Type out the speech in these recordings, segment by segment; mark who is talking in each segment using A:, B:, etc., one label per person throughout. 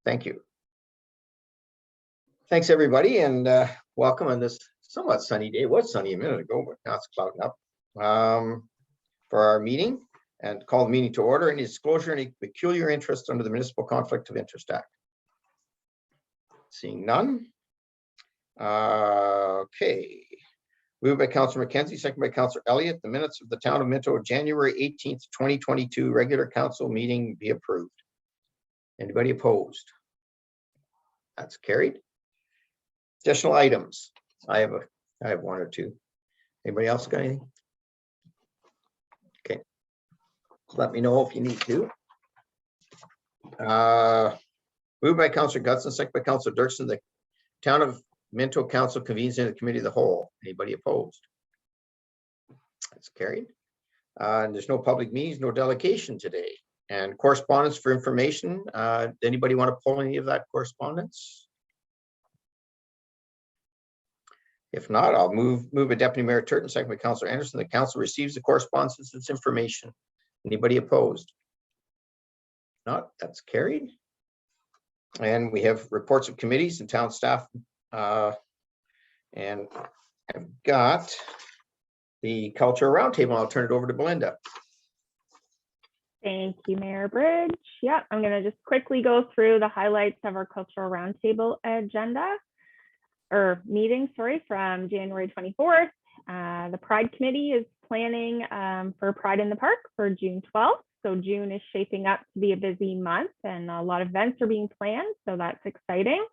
A: Thank you. Thanks, everybody, and welcome on this somewhat sunny day. It was sunny a minute ago, but now it's clouding up for our meeting, and call the meeting to order. Any disclosure, any peculiar interest under the Municipal Conflict of Interest Act? Seeing none. Okay. Moved by Councilor McKenzie, second by Councilor Elliott. The minutes of the Town of Minto, January 18th, 2022 regular council meeting be approved. Anybody opposed? That's carried. Additional items. I have one or two. Anybody else got anything? Okay. Let me know if you need to. Moved by Councilor Gutson, second by Councilor Dirksen. The Town of Minto Council convenes in the committee of the whole. Anybody opposed? That's carried. And there's no public meetings, no delegation today. And correspondence for information. Anybody want to pull any of that correspondence? If not, I'll move by Deputy Mayor Turton, second by Councilor Anderson. The council receives the correspondence as its information. Anybody opposed? Not, that's carried. And we have reports of committees and town staff. And I've got the Cultural Roundtable. I'll turn it over to Belinda.
B: Thank you, Mayor Bridge. Yeah, I'm going to just quickly go through the highlights of our Cultural Roundtable agenda or meeting, sorry, from January 24th. The Pride Committee is planning for Pride in the Park for June 12th. So June is shaping up to be a busy month and a lot of events are being planned. So that's exciting.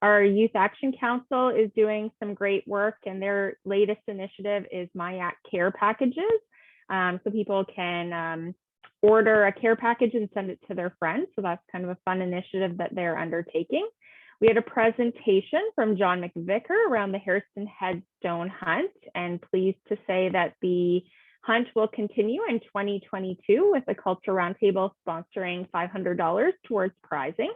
B: Our Youth Action Council is doing some great work, and their latest initiative is My Act Care Packages. So people can order a care package and send it to their friends. So that's kind of a fun initiative that they're undertaking. We had a presentation from John McVicker around the Harrison Headstone Hunt, and pleased to say that the hunt will continue in 2022 with the Cultural Roundtable sponsoring $500 towards prizing.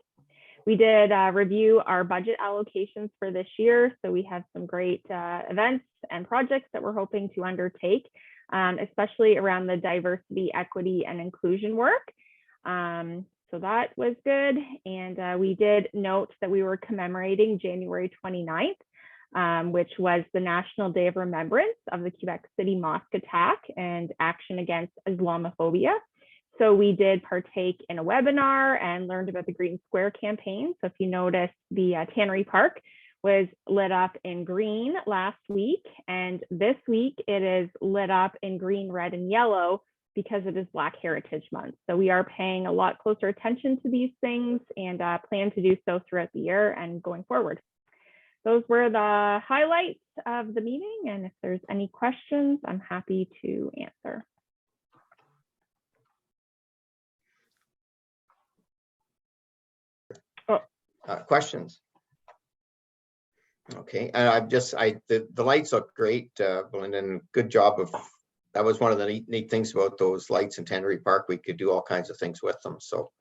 B: We did review our budget allocations for this year. So we have some great events and projects that we're hoping to undertake, especially around the diversity, equity, and inclusion work. So that was good. And we did note that we were commemorating January 29th, which was the National Day of Remembrance of the Quebec City mosque attack and action against Islamophobia. So we did partake in a webinar and learned about the Green Square campaign. So if you notice, the Tannery Park was lit up in green last week. And this week it is lit up in green, red, and yellow because it is Black Heritage Month. So we are paying a lot closer attention to these things and plan to do so throughout the year and going forward. Those were the highlights of the meeting. And if there's any questions, I'm happy to answer.
A: Questions? Okay, and the lights look great, Belinda, and good job of, that was one of the neat things about those lights in Tannery Park. We could do all kinds of things with them. So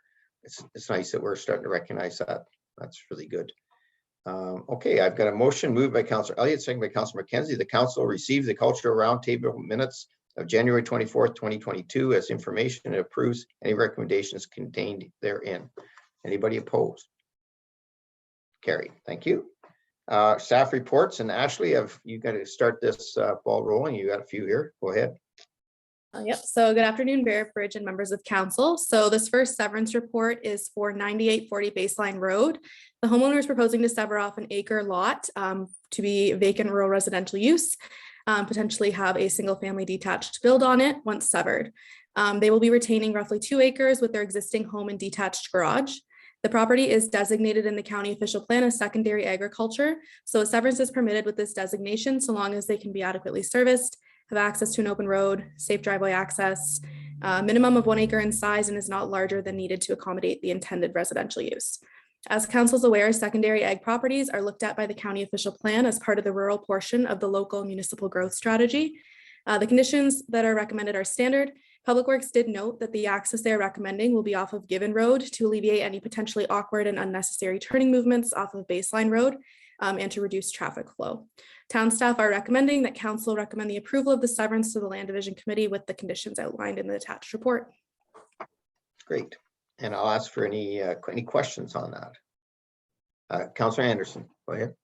A: it's nice that we're starting to recognize that. That's really good. Okay, I've got a motion moved by Councilor Elliott, second by Councilor McKenzie. The council received the Cultural Roundtable minutes of January 24th, 2022 as information and approves any recommendations contained therein. Anybody opposed? Carried. Thank you. Staff reports, and Ashley, you got to start this ball rolling. You got a few here. Go ahead.
C: Yep. So good afternoon, Mayor Bridge and members of council. So this first severance report is for 9840 Baseline Road. The homeowner is proposing to sever off an acre lot to be vacant rural residential use, potentially have a single family detached build on it once severed. They will be retaining roughly 2 acres with their existing home and detached garage. The property is designated in the county official plan as secondary agriculture. So a severance is permitted with this designation so long as they can be adequately serviced, have access to an open road, safe driveway access, minimum of 1 acre in size, and is not larger than needed to accommodate the intended residential use. As council is aware, secondary ag properties are looked at by the county official plan as part of the rural portion of the local municipal growth strategy. The conditions that are recommended are standard. Public Works did note that the access they are recommending will be off of Given Road to alleviate any potentially awkward and unnecessary turning movements off of Baseline Road and to reduce traffic flow. Town staff are recommending that council recommend the approval of the severance to the Land Division Committee with the conditions outlined in the attached report.
A: Great. And I'll ask for any questions on that. Councilor Anderson, go ahead.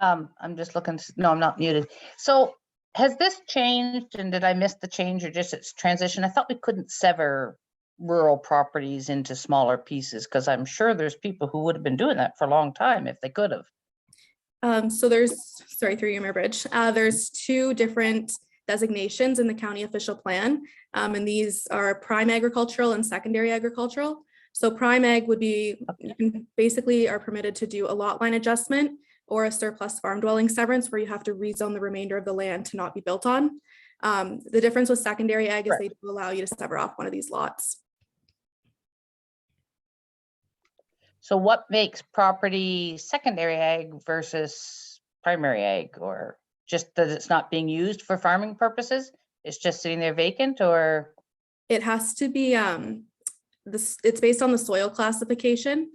D: I'm just looking, no, I'm not muted. So has this changed and did I miss the change or just its transition? I thought we couldn't sever rural properties into smaller pieces because I'm sure there's people who would have been doing that for a long time if they could have.
C: So there's, sorry, through you, Mayor Bridge, there's two different designations in the county official plan. And these are prime agricultural and secondary agricultural. So prime ag would be, you can basically are permitted to do a lot line adjustment or a surplus farm dwelling severance where you have to rezone the remainder of the land to not be built on. The difference with secondary ag is they do allow you to sever off one of these lots.
D: So what makes property secondary ag versus primary ag, or just that it's not being used for farming purposes? It's just sitting there vacant, or?
C: It has to be, it's based on the soil classification.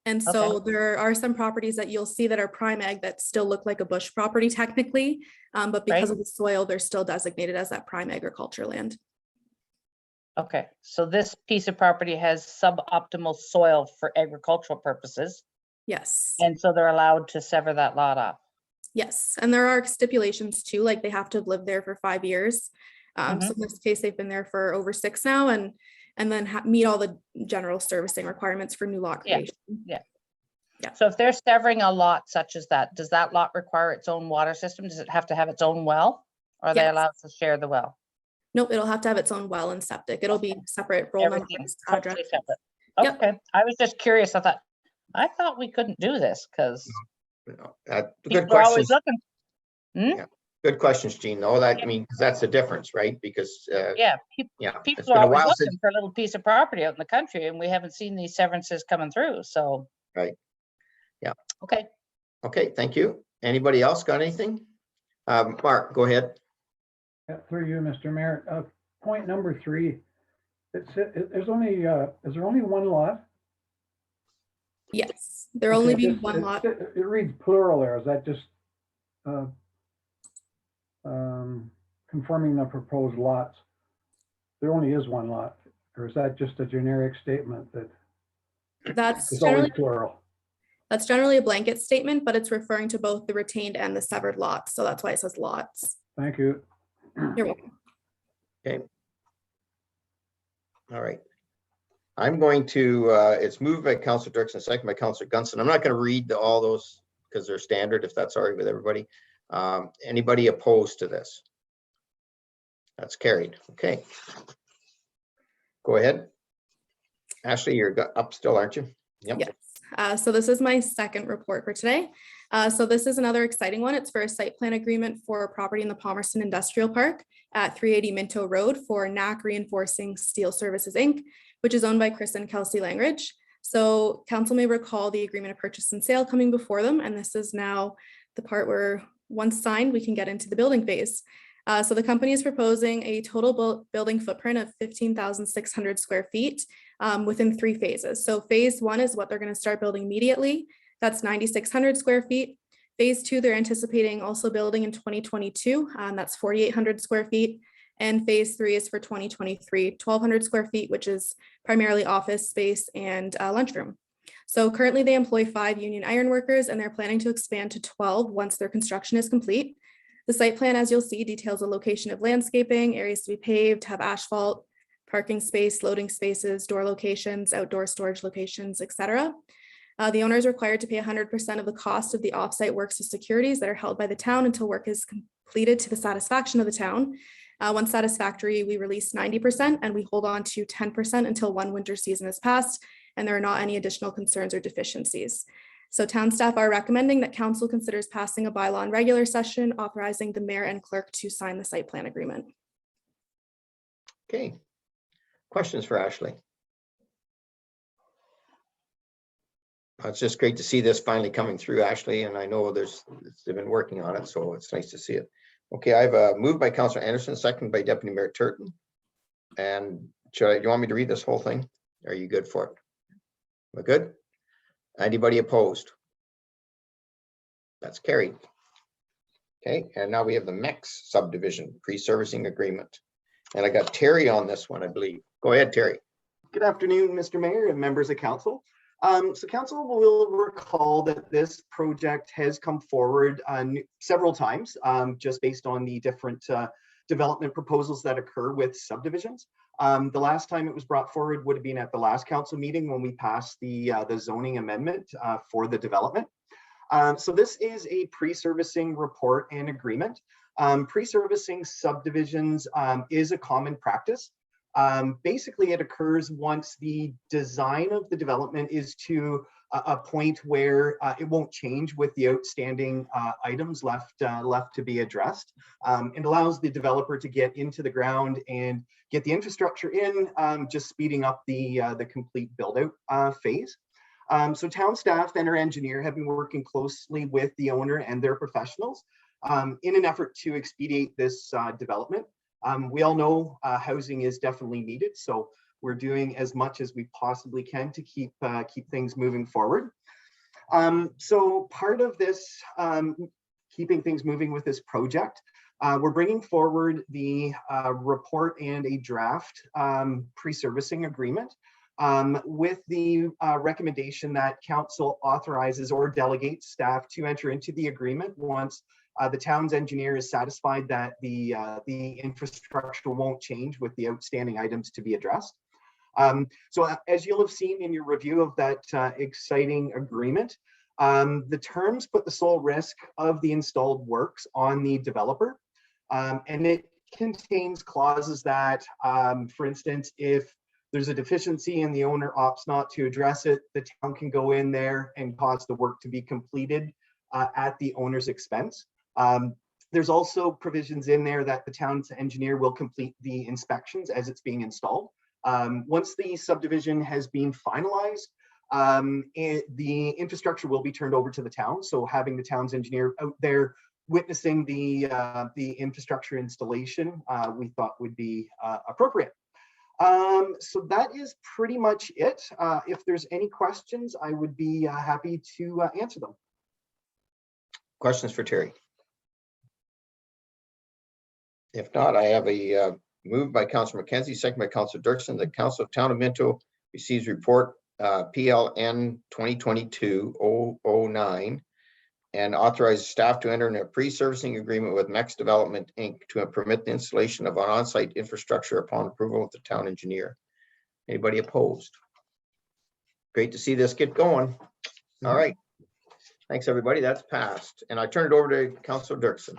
C: And so there are some properties that you'll see that are prime ag that still look like a bush property technically, but because of the soil, they're still designated as that prime agriculture land.
D: Okay, so this piece of property has suboptimal soil for agricultural purposes.
C: Yes.
D: And so they're allowed to sever that lot off.
C: Yes, and there are stipulations too, like they have to have lived there for 5 years. So in this case, they've been there for over 6 now, and then meet all the general servicing requirements for new lot creation.
D: Yeah. So if they're severing a lot such as that, does that lot require its own water system? Does it have to have its own well? Or are they allowed to share the well?
C: Nope, it'll have to have its own well and septic. It'll be separate roll numbers, address.
D: Totally separate. Okay, I was just curious. I thought we couldn't do this because
A: Good questions.
D: Yeah,
A: Good questions, Gene. No, that, I mean, 'cause that's the difference, right? Because
D: people are always looking for a little piece of property out in the country, and we haven't seen these severances coming through. So
A: yeah.
D: Okay,
A: thank you. Anybody else got anything? Mark, go ahead.
E: Yeah, through you, Mr. Mayor. Point number 3. There's only is there only one lot?
C: Yes, there only be one lot.
E: It reads plural there. Is that just confirming the proposed lots? There only is one lot, or is that just a generic statement that
C: That's
E: it's always
C: generally,
E: plural?
C: that's generally a blanket statement, but it's referring to both the retained and the severed lots. So that's why it says lots.
E: Thank you.
C: You're welcome.
A: Okay. All right. I'm going to, it's moved by Councilor Dirksen, second by Councilor Gunson. I'm not going to read all those because they're standard, if that's all right with everybody. Anybody opposed to this? That's carried. Okay. Go ahead. Ashley, you're up still, aren't you? Yep.
C: Yes. So this is my second report for today. So this is another exciting one. It's for a site plan agreement for a property in the Palmerston Industrial Park at 380 Minto Road for NAC Reinforcing Steel Services, Inc., which is owned by Chris and Kelsey Langridge. So council may recall the agreement of purchase and sale coming before them. And this is now the part where once signed, we can get into the building phase. So the company is proposing a total building footprint of 15,600 square feet within 3 phases. So phase 1 is what they're going to start building immediately. That's 9,600 square feet. Phase 2, they're anticipating also building in 2022. That's 4,800 square feet. And phase 3 is for 2023, 1,200 square feet, which is primarily office space and lunchroom. So currently they employ 5 union iron workers, and they're planning to expand to 12 once their construction is complete. The site plan, as you'll see, details the location of landscaping, areas to be paved, have asphalt, parking space, loading spaces, door locations, outdoor storage locations, etc. The owner is required to pay 100% of the cost of the offsite works of securities that are held by the town until work is completed to the satisfaction of the town. Once satisfactory, we release 90% and we hold on to 10% until one winter season is passed and there are not any additional concerns or deficiencies. So town staff are recommending that council considers passing a bylaw in regular session, authorizing the mayor and clerk to sign the site plan agreement.
A: Okay. Questions for Ashley? It's just great to see this finally coming through, Ashley, and I know they've been working on it, so it's nice to see it. Okay, I've moved by Councilor Anderson, second by Deputy Mayor Turton. And do you want me to read this whole thing? Are you good for it? We're good? Anybody opposed? That's carried. Okay, and now we have the MEX subdivision pre-servicing agreement. And I got Terry on this one, I believe. Go ahead, Terry.
F: Good afternoon, Mr. Mayor and members of council. So council will recall that this project has come forward several times, just based on the different development proposals that occur with subdivisions. The last time it was brought forward would have been at the last council meeting when we passed the zoning amendment for the development. So this is a pre-servicing report and agreement. Pre-servicing subdivisions is a common practice. Basically, it occurs once the design of the development is to a point where it won't change with the outstanding items left to be addressed. It allows the developer to get into the ground and get the infrastructure in, just speeding up the complete build out phase. So town staff and our engineer have been working closely with the owner and their professionals in an effort to expedite this development. We all know housing is definitely needed, so we're doing as much as we possibly can to keep things moving forward. So part of this, keeping things moving with this project, we're bringing forward the report and a draft pre-servicing agreement with the recommendation that council authorizes or delegates staff to enter into the agreement once the town's engineer is satisfied that the infrastructure won't change with the outstanding items to be addressed. So as you'll have seen in your review of that exciting agreement, the terms put the sole risk of the installed works on the developer. And it contains clauses that, for instance, if there's a deficiency and the owner opts not to address it, the town can go in there and cause the work to be completed at the owner's expense. There's also provisions in there that the town's engineer will complete the inspections as it's being installed. Once the subdivision has been finalized, the infrastructure will be turned over to the town. So having the town's engineer out there witnessing the infrastructure installation, we thought would be appropriate. So that is pretty much it. If there's any questions, I would be happy to answer them.
A: Questions for Terry? If not, I have a move by Councilor McKenzie, second by Councilor Dirksen, that Council of Town of Minto receives report PLN 2022-009 and authorizes staff to enter in a pre-servicing agreement with Mex Development Inc. to permit the installation of an on-site infrastructure upon approval of the town engineer. Anybody opposed? Great to see this get going. All right. Thanks, everybody. That's passed. And I turn it over to Councilor Dirksen.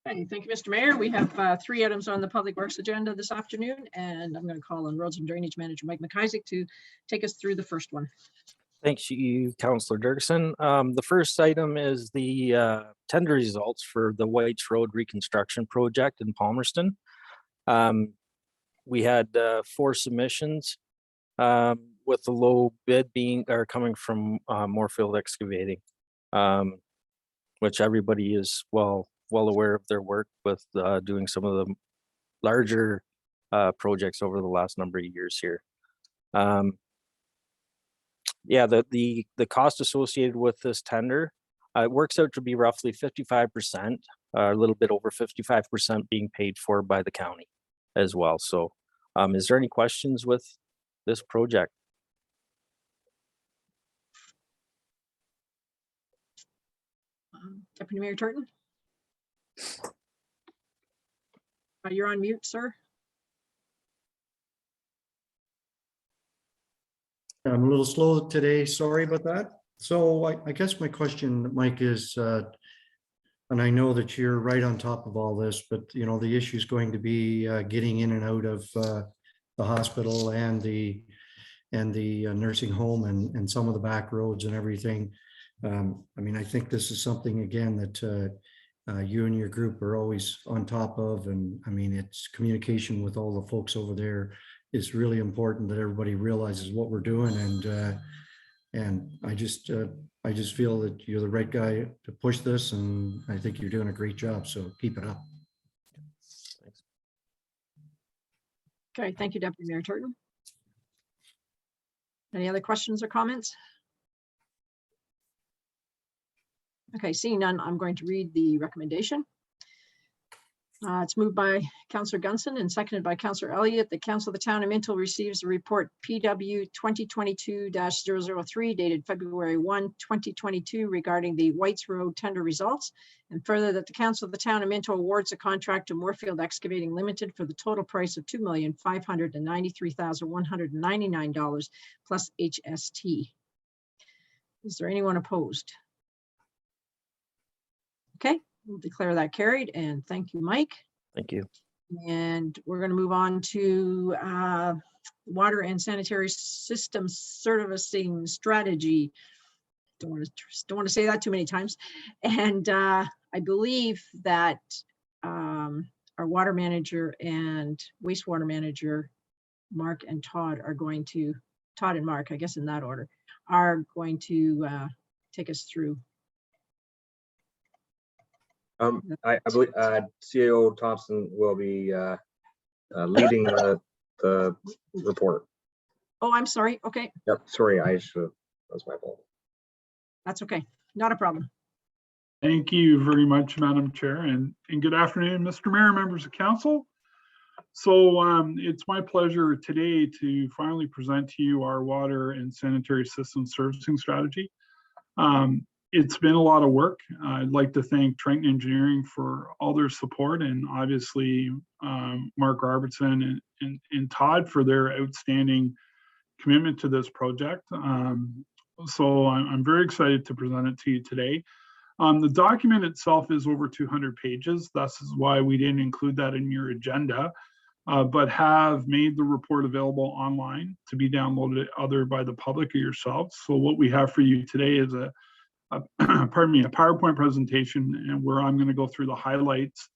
G: Hey, thank you, Mr. Mayor. We have 3 items on the Public Works agenda this afternoon, and I'm going to call on Roads and Drainage Manager Mike McIsaac to take us through the first one.
H: Thanks, you, Councilor Dirksen. The first item is the tender results for the Whites Road reconstruction project in Palmerston. We had 4 submissions, with the low bid coming from Moorfield Excavating, which everybody is well aware of their work with doing some of the larger projects over the last number of years here. Yeah, the cost associated with this tender, it works out to be roughly 55%, a little bit over 55% being paid for by the county as well. So is there any questions with this project?
G: Deputy Mayor Turton? You're on mute, sir.
I: I'm a little slow today. Sorry about that. So I guess my question, Mike, is, and I know that you're right on top of all this, but you know, the issue is going to be getting in and out of the hospital and the nursing home and some of the back roads and everything. I mean, I think this is something, again, that you and your group are always on top of. And I mean, it's communication with all the folks over there is really important, that everybody realizes what we're doing. And I just feel that you're the right guy to push this, and I think you're doing a great job. So keep it up.
H: Thanks.
G: Okay, thank you, Deputy Mayor Turton. Any other questions or comments? Okay, seeing none, I'm going to read the recommendation. It's moved by Councillor Gunson and seconded by Councillor Elliott. The Council of the Town of Minto receives the report PW 2022-003 dated February 1, 2022 regarding the Whites Road tender results. And further, that the Council of the Town of Minto awards a contract to Moorfield Excavating Limited for the total price of $2,593,199 plus HST. Is there anyone opposed? Okay. We'll declare that carried, and thank you, Mike.
H: Thank you.
G: And we're going to move on to water and sanitary system servicing strategy. Don't want to say that too many times. And I believe that our water manager and wastewater manager, Mark and Todd, are going to, Todd and Mark, I guess in that order, are going to take us through.
J: I believe CAO Thompson will be leading the report.
G: Oh, I'm sorry. Okay.
J: Yep, sorry, that's my fault.
G: That's okay. Not a problem.
K: Thank you very much, Madam Chair, and good afternoon, Mr. Mayor, members of council. So it's my pleasure today to finally present to you our water and sanitary system servicing strategy. It's been a lot of work. I'd like to thank Triton Engineering for all their support, and obviously Mark Robertson and Todd for their outstanding commitment to this project. So I'm very excited to present it to you today. The document itself is over 200 pages. This is why we didn't include that in your agenda, but have made the report available online to be downloaded either by the public or yourselves. So what we have for you today is a PowerPoint presentation, and where I'm going to go through the highlights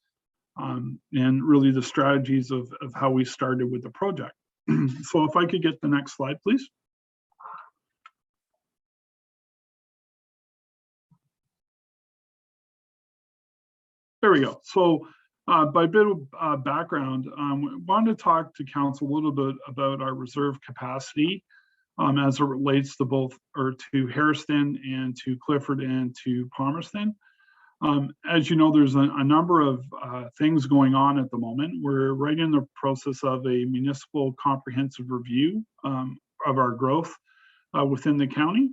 K: and really the strategies of how we started with the project. So if I could get the next slide, please. There we go. So by a bit of background, we wanted to talk to council a little bit about our reserve capacity as it relates to both, or to Hairston and to Clifford and to Palmerston. As you know, there's a number of things going on at the moment. We're right in the process of a municipal comprehensive review of our growth within the county.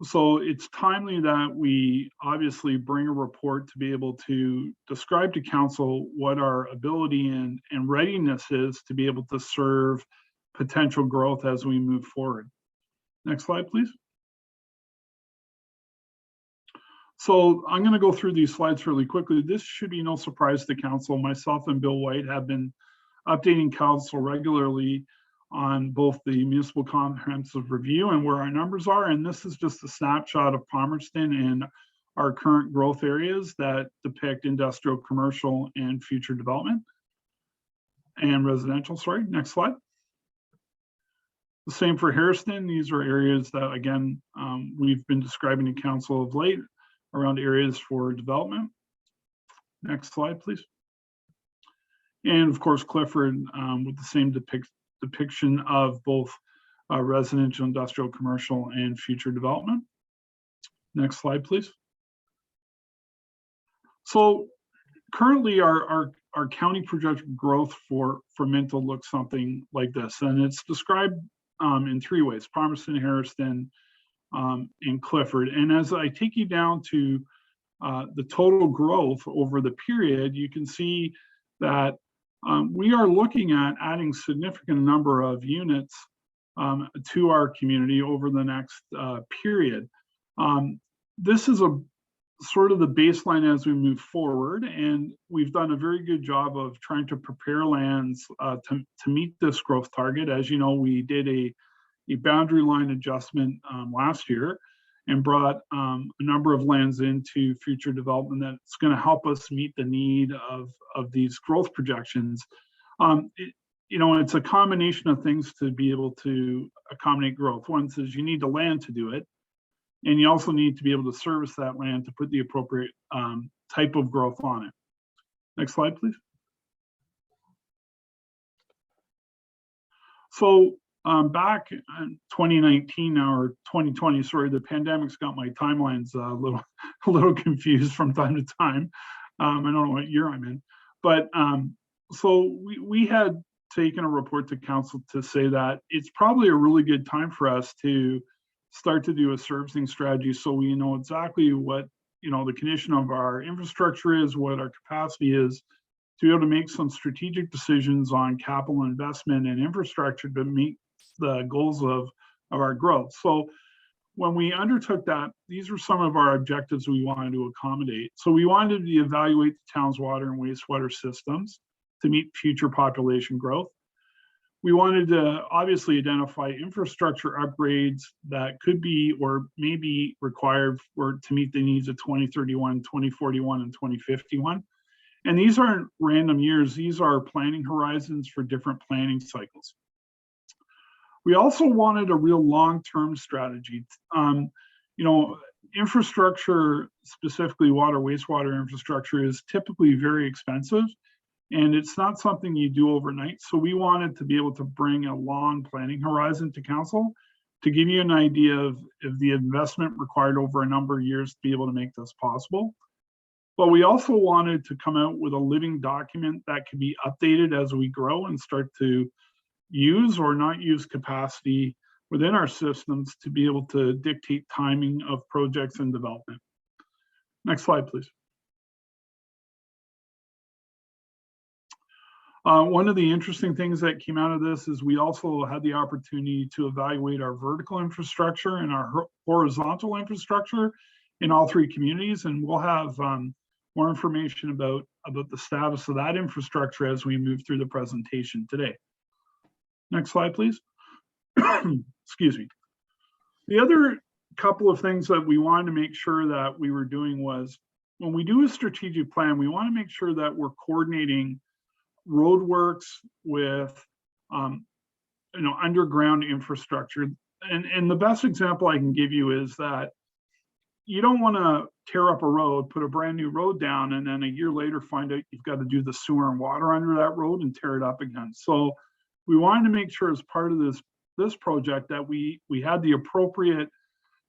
K: So it's timely that we obviously bring a report to be able to describe to council what our ability and readiness is to be able to serve potential growth as we move forward. Next slide, please. So I'm going to go through these slides really quickly. This should be no surprise to council. Myself and Bill White have been updating council regularly on both the municipal comprehensive review and where our numbers are. And this is just a snapshot of Palmerston and our current growth areas that depict industrial, commercial, and future development and residential. Sorry, next slide. The same for Hairston. These are areas that, again, we've been describing to council of late around areas for development. Next slide, please. And of course, Clifford with the same depiction of both residential, industrial, commercial, and future development. Next slide, please. So currently our county projected growth for Minto looks something like this, and it's described in three ways: Palmerston, Hairston, and Clifford. And as I take you down to the total growth over the period, you can see that we are looking at adding significant number of units to our community over the next period. This is a sort of the baseline as we move forward, and we've done a very good job of trying to prepare lands to meet this growth target. As you know, we did a boundary line adjustment last year and brought a number of lands into future development that's going to help us meet the need of these growth projections. You know, it's a combination of things to be able to accommodate growth. One is you need the land to do it, and you also need to be able to service that land to put the appropriate type of growth on it. Next slide, please. So back in 2019 now, or 2020, sorry, the pandemic's got my timelines a little confused from time to time. I don't know what year I'm in, But so we had taken a report to council to say that it's probably a really good time for us to start to do a servicing strategy, so we know exactly what, you know, the condition of our infrastructure is, what our capacity is, to be able to make some strategic decisions on capital investment and infrastructure to meet the goals of our growth. So when we undertook that, these were some of our objectives we wanted to accommodate. So we wanted to evaluate the town's water and wastewater systems to meet future population growth. We wanted to obviously identify infrastructure upgrades that could be or may be required to meet the needs of 2031, 2041, and 2051. And these aren't random years, these are planning horizons for different planning cycles. We also wanted a real long-term strategy. You know, infrastructure, specifically water, wastewater infrastructure, is typically very expensive, and it's not something you do overnight. So we wanted to be able to bring a long planning horizon to council to give you an idea of the investment required over a number of years to be able to make this possible. But we also wanted to come out with a living document that could be updated as we grow and start to use or not use capacity within our systems to be able to dictate timing of projects and development. Next slide, please. One of the interesting things that came out of this is we also had the opportunity to evaluate our vertical infrastructure and our horizontal infrastructure in all three communities, and we'll have more information about the status of that infrastructure as we move through the presentation today. Next slide, please. Excuse me. The other couple of things that we wanted to make sure that we were doing was, when we do a strategic plan, we want to make sure that we're coordinating roadworks with you know, underground infrastructure. And the best example I can give you is that you don't want to tear up a road, put a brand new road down, and then a year later find out you've got to do the sewer and water under that road and tear it up again. So we wanted to make sure as part of this project that we had the appropriate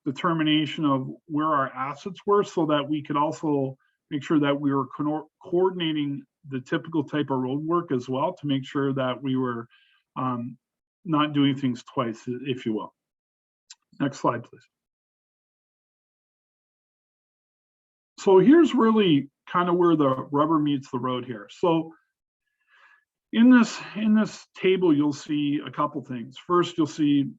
K: determination of where our assets were, so that we could also make sure that we were coordinating the typical type of road work as well, to make sure that we were not doing things twice, if you will. Next slide, please. So here's really kind of where the rubber meets the road here. So in this table, you'll see a couple things. First, you'll see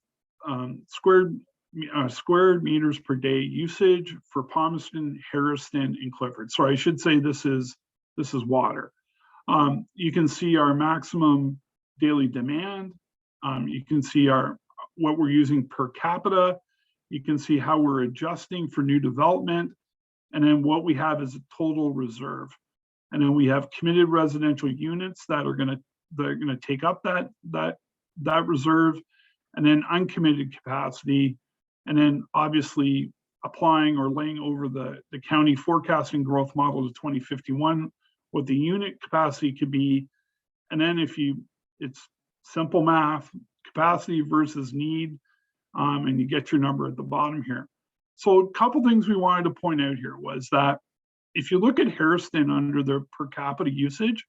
K: squared meters per day usage for Palmerston, Harrison, and Clifford. Sorry, I should say this is water. You can see our maximum daily demand. You can see what we're using per capita. You can see how we're adjusting for new development. And then what we have is a total reserve. And then we have committed residential units that are gonna take up that reserve, and then uncommitted capacity. And then obviously applying or laying over the county forecasting growth model to 2051, what the unit capacity could be. And then it's simple math, capacity versus need, and you get your number at the bottom here. So a couple things we wanted to point out here was that if you look at Harrison under their per capita usage,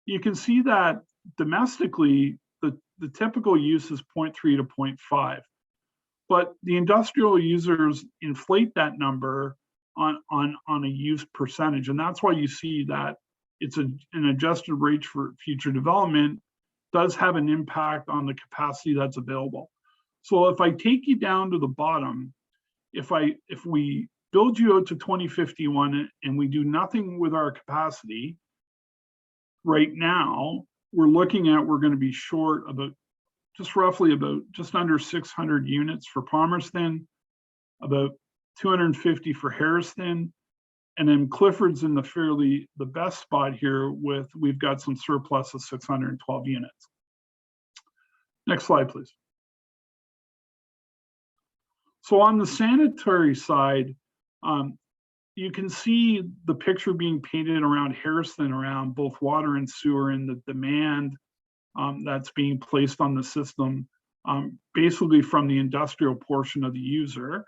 K: you can see that domestically, the typical use is 0.3 to 0.5. But the industrial users inflate that number on a use percentage. And that's why you see that it's an adjusted rate for future development does have an impact on the capacity that's available. So if I take you down to the bottom, if we build you out to 2051 and we do nothing with our capacity, right now, we're going to be short about just under 600 units for Palmerston, about 250 for Harrison, and then Clifford's in the best spot here we've got some surplus of 612 units. Next slide, please. So on the sanitary side, you can see the picture being painted around Harrison, around both water and sewer, and the demand that's being placed on the system, basically from the industrial portion of the user.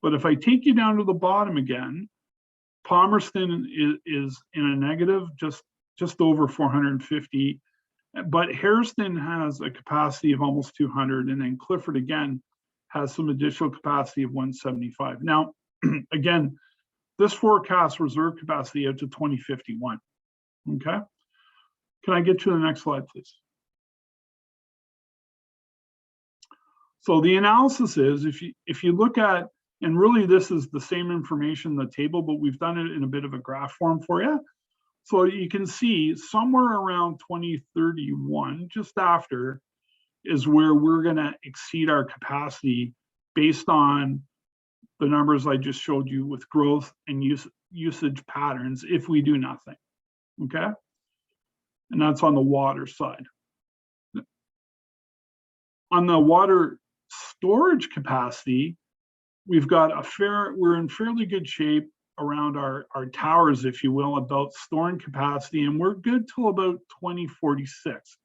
K: But if I take you down to the bottom again, Palmerston is in a negative, just just over 450. But Hairston has a capacity of almost 200, and then Clifford again has some additional capacity of 175. Now, again, this forecast reserve capacity out to 2051. Okay. Can I get to the next slide, please? So the analysis is, if you look at, and really this is the same information in the table, but we've done it in a bit of a graph form for you. So you can see somewhere around 2031, just after, is where we're going to exceed our capacity based on the numbers I just showed you with growth and usage patterns if we do nothing. Okay. And that's on the water side. On the water storage capacity, we've got we're in fairly good shape around our towers, if you will, about storing capacity, and we're good till about 2046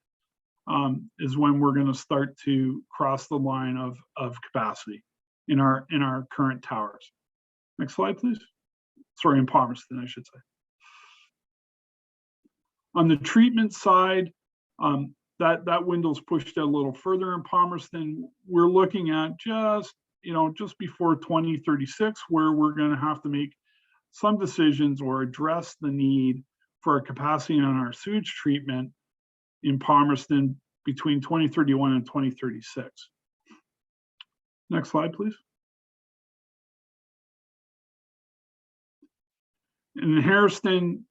K: is when we're going to start to cross the line of capacity in our current towers. Next slide, please. Sorry, in Palmerston, I should say. On the treatment side, that window's pushed out a little further in Palmerston. We're looking at just before 2036, where we're going to have to make some decisions or address the need for our capacity on our sewage treatment in Palmerston between 2031 and 2036. Next slide, please. In Hairston,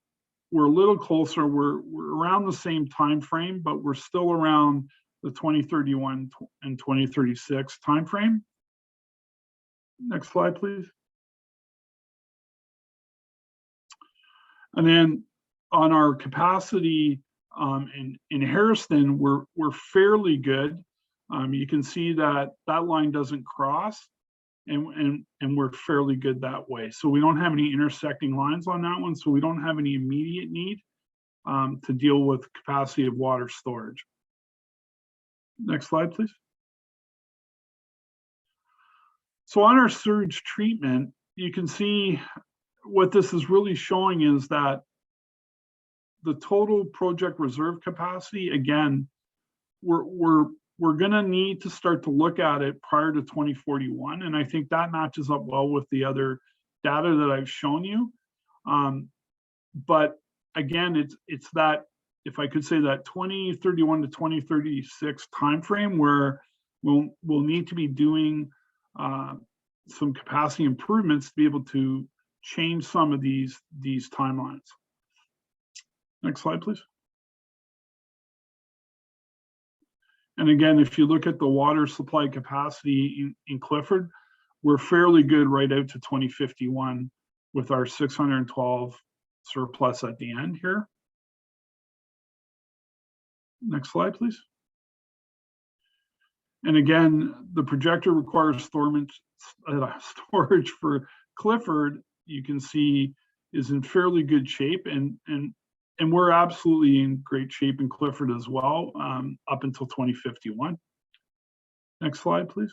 K: we're a little closer. We're around the same time frame, but we're still around the 2031 and 2036 time frame. Next slide, please. And then on our capacity in Hairston, we're fairly good. You can see that line doesn't cross, and we're fairly good that way. So we don't have any intersecting lines on that one, so we don't have any immediate need to deal with capacity of water storage. Next slide, please. So on our sewage treatment, you can see what this is really showing is that the total project reserve capacity, again, we're going to need to start to look at it prior to 2041. And I think that matches up well with the other data that I've shown you. But again, it's that, if I could say, that 2031 to 2036 timeframe where we'll need to be doing some capacity improvements to be able to change some of these timelines. Next slide, please. And again, if you look at the water supply capacity in Clifford, we're fairly good right out to 2051 with our 612 surplus at the end here. Next slide, please. And again, the projector requires storage for Clifford, you can see, is in fairly good shape, and we're absolutely in great shape in Clifford as well, up until 2051. Next slide, please.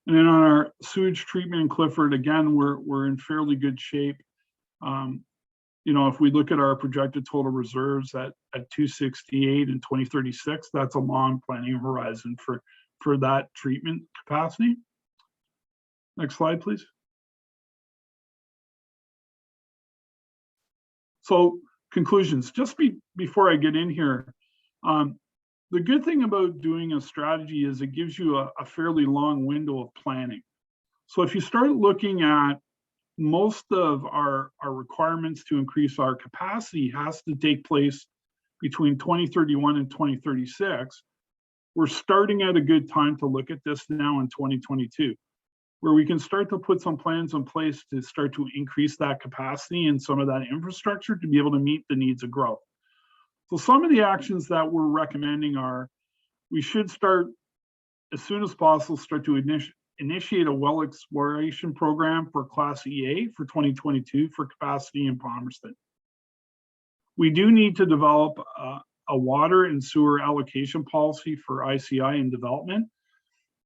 K: And then on our sewage treatment in Clifford, again, we're in fairly good shape. If we look at our projected total reserves at 268 in 2036, that's a long planning horizon for that treatment capacity. Next slide, please. So conclusions, just before I get in here, the good thing about doing a strategy is it gives you a fairly long window of planning. So if you start looking at most of our requirements to increase our capacity has to take place between 2031 and 2036, we're starting at a good time to look at this now in 2022, where we can start to put some plans in place to start to increase that capacity and some of that infrastructure to be able to meet the needs of growth. So some of the actions that we're recommending are, we should start as soon as possible, start to initiate a well exploration program for Class EA for 2022 for capacity in Palmerston. We do need to develop a water and sewer allocation policy for ICI and development.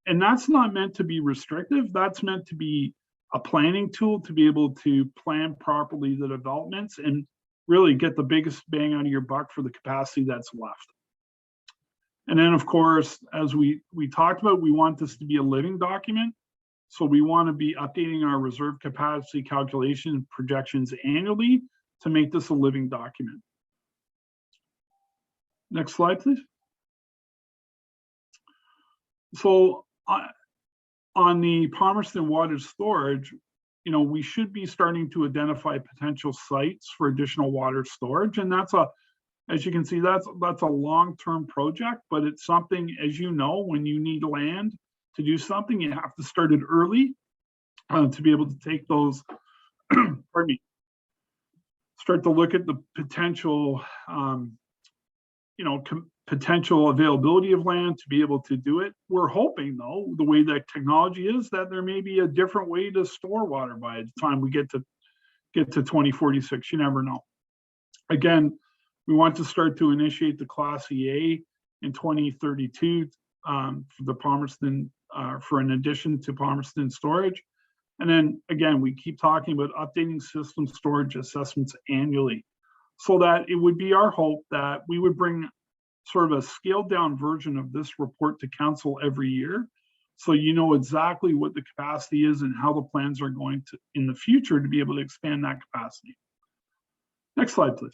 K: And that's not meant to be restrictive. That's meant to be a planning tool to be able to plan properly the developments and really get the biggest bang out of your buck for the capacity that's left. And then, of course, as we talked about, we want this to be a living document. So we want to be updating our reserve capacity calculation projections annually to make this a living document. Next slide, please. So on the Palmerston Water Storage, you know, we should be starting to identify potential sites for additional water storage. And that's as you can see, that's a long-term project, but it's something, as you know, when you need land to do something, you have to start it early to be able to take those, pardon me, start to look at the potential, you know, potential availability of land to be able to do it. We're hoping, though, the way that technology is, that there may be a different way to store water by the time we get to 2046. You never know. Again, we want to start to initiate the Class EA in 2032 for the Palmerston, for an addition to Palmerston storage. And then again, we keep talking about updating system storage assessments annually, so that it would be our hope that we would bring sort of a scaled down version of this report to council every year. So you know exactly what the capacity is and how the plans are going to in the future to be able to expand that capacity. Next slide, please.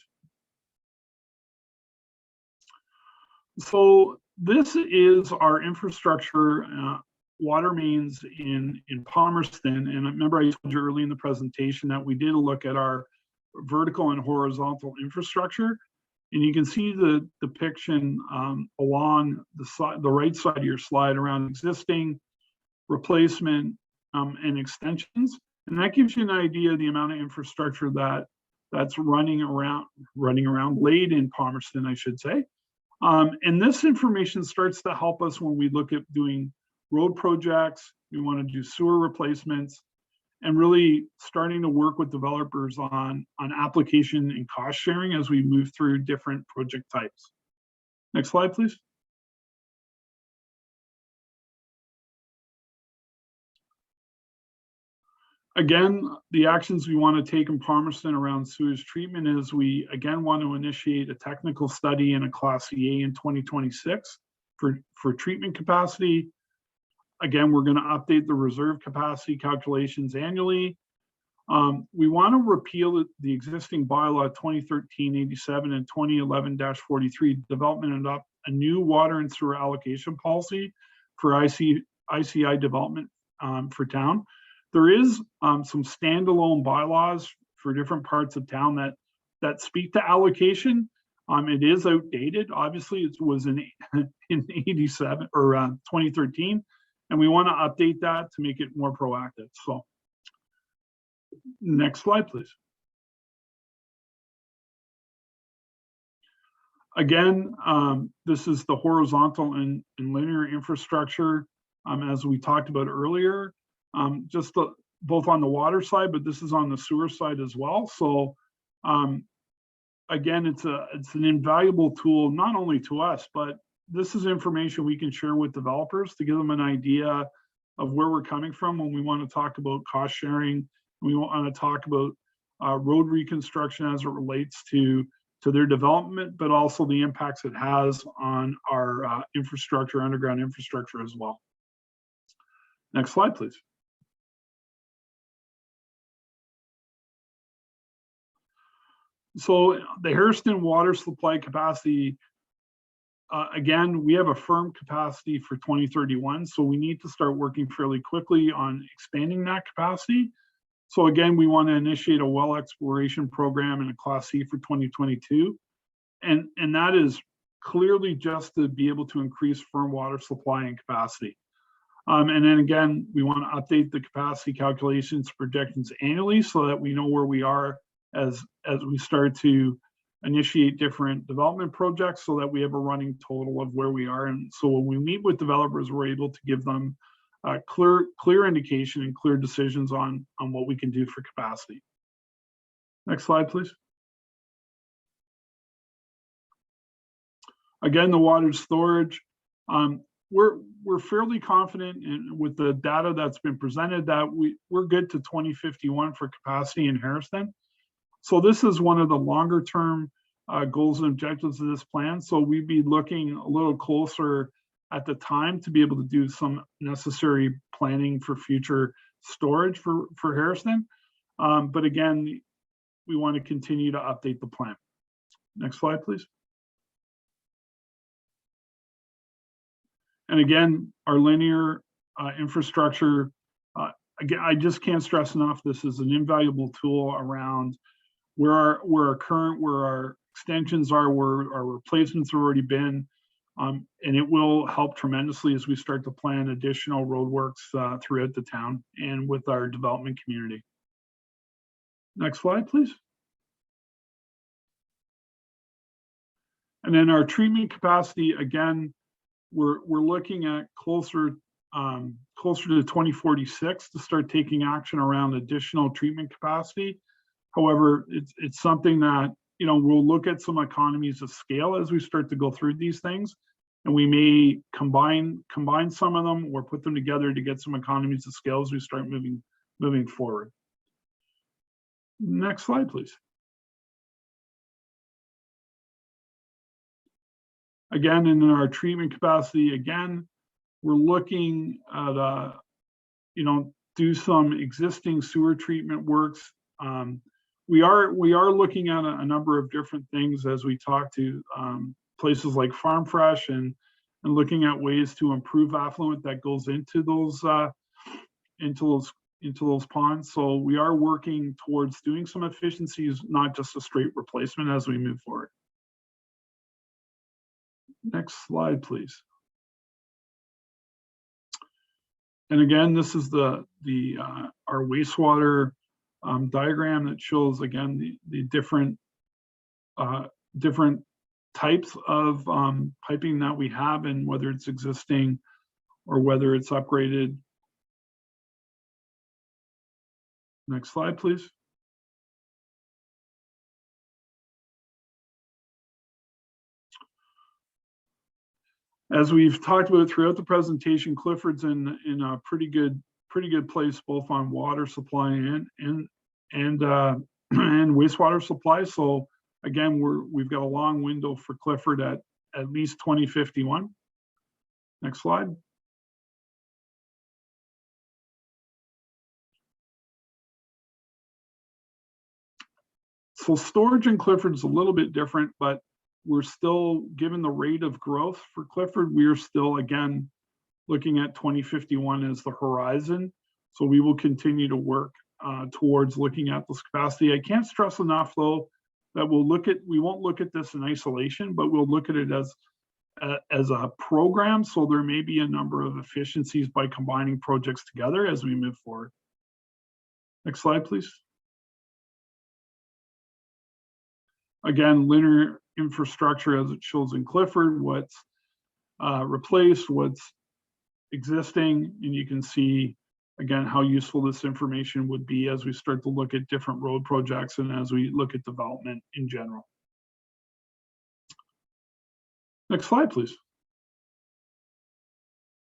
K: So this is our infrastructure water mains in Palmerston. And remember, I told you early in the presentation that we did a look at our vertical and horizontal infrastructure. And you can see the depiction along the right side of your slide around existing, replacement, and extensions. And that gives you an idea of the amount of infrastructure that's running around laid in Palmerston, I should say. And this information starts to help us when we look at doing road projects. We want to do sewer replacements, and really starting to work with developers on application and cost sharing as we move through different project types. Next slide, please. Again, the actions we want to take in Palmerston around sewage treatment is we again want to initiate a technical study and a Class EA in 2026 for treatment capacity. Again, we're going to update the reserve capacity calculations annually. We want to repeal the existing bylaw 2013-87 and 2011-43 development and adopt a new water and sewer allocation policy for ICI development for town. There is some standalone bylaws for different parts of town that speak to allocation. It is outdated. Obviously, it was in 87 or 2013, and we want to update that to make it more proactive. So, next slide, please. Again, this is the horizontal and linear infrastructure, as we talked about earlier. Both on the water side, but this is on the sewer side as well. So again, it's an invaluable tool, not only to us, but this is information we can share with developers to give them an idea of where we're coming from when we want to talk about cost sharing. We want to talk about road reconstruction as it relates to their development, but also the impacts it has on our infrastructure, underground infrastructure as well. Next slide, please. So the Hairston water supply capacity, again, we have a firm capacity for 2031, so we need to start working fairly quickly on expanding that capacity. So again, we want to initiate a well exploration program and a Class C for 2022. And that is clearly just to be able to increase firm water supply and capacity. And then again, we want to update the capacity calculations projections annually so that we know where we are as we start to initiate different development projects, so that we have a running total of where we are. And so when we meet with developers, we're able to give them a clear indication and clear decisions on what we can do for capacity. Next slide, please. Again, the water storage. we're fairly confident with the data that's been presented that we're good to 2051 for capacity in Harrison. So this is one of the longer term goals and objectives of this plan. So we'd be looking a little closer at the time to be able to do some necessary planning for future storage for Harrison. But again, we want to continue to update the plan. Next slide, please. And again, our linear infrastructure, again, I just can't stress enough, this is an invaluable tool around where our extensions are, where our replacements have already been, and it will help tremendously as we start to plan additional roadworks throughout the town and with our development community. Next slide, please. And then our treatment capacity, again, we're looking at closer to 2046 to start taking action around additional treatment capacity. However, it's something that, you know, we'll look at some economies of scale as we start to go through these things, and we may combine some of them or put them together to get some economies of scale as we start moving forward. Next slide, please. Again, in our treatment capacity, again, we're looking at, you know, do some existing sewer treatment works. We are looking at a number of different things as we talk to places like Farm Fresh and looking at ways to improve affluent that goes into those ponds. So we are working towards doing some efficiencies, not just a straight replacement as we move forward. Next slide, please. And again, this is our wastewater diagram that shows, again, the different types of piping that we have, and whether it's existing or whether it's upgraded. Next slide, please. As we've talked about throughout the presentation, Clifford's in a pretty good place, both on water supply and wastewater supply. So again, we've got a long window for Clifford at least 2051. Next slide. So storage in Clifford is a little bit different, but we're still, given the rate of growth for Clifford, we are still, again, looking at 2051 as the horizon. So we will continue to work towards looking at this capacity. I can't stress enough, though, that we won't look at this in isolation, but we'll look at it as a program. So there may be a number of efficiencies by combining projects together as we move forward. Next slide, please. Again, linear infrastructure as it shows in Clifford, what's replaced, what's existing, and you can see again how useful this information would be as we start to look at different road projects and as we look at development in general. Next slide, please.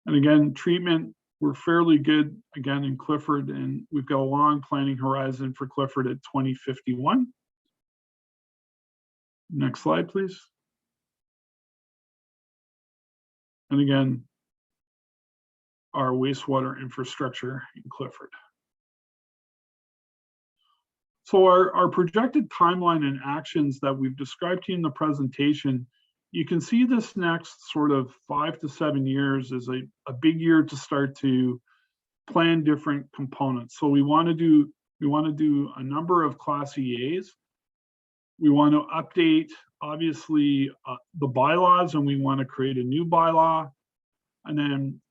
K: And again, treatment, we're fairly good again in Clifford, and we've got a long planning horizon for Clifford at 2051. Next slide, please. And again, our wastewater infrastructure in Clifford. So our projected timeline and actions that we've described to you in the presentation, you can see this next sort of 5 to 7 years is a big year to start to plan different components. So we want to do a number of Class EAs. We want to update, obviously, the bylaws, and we want to create a new bylaw. And then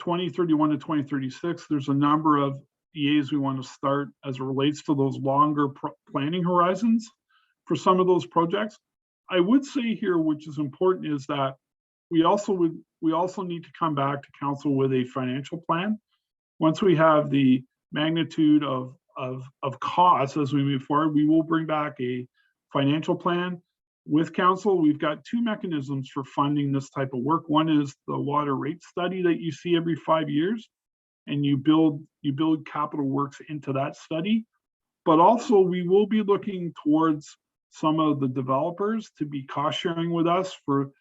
K: 2031 to 2036, there's a number of EAs we want to start as it relates to those longer planning horizons for some of those projects. I would say here, which is important, is that we also need to come back to council with a financial plan. Once we have the magnitude of costs as we move forward, we will bring back a financial plan with council, we've got two mechanisms for funding this type of work. One is the water rate study that you see every 5 years, and you build capital works into that study. But also we will be looking towards some of the developers to be cost sharing with us for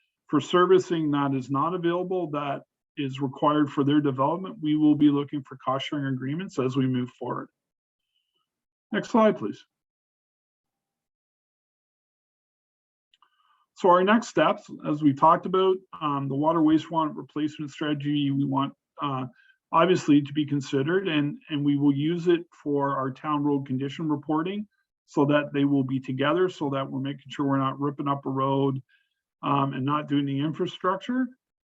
K: servicing that is not available, that is required for their development. We will be looking for cost sharing agreements as we move forward. Next slide, please. So our next steps, as we talked about, the water wastewater replacement strategy, we want obviously to be considered, and we will use it for our town road condition reporting so that they will be together, so that we're making sure we're not ripping up a road and not doing the infrastructure.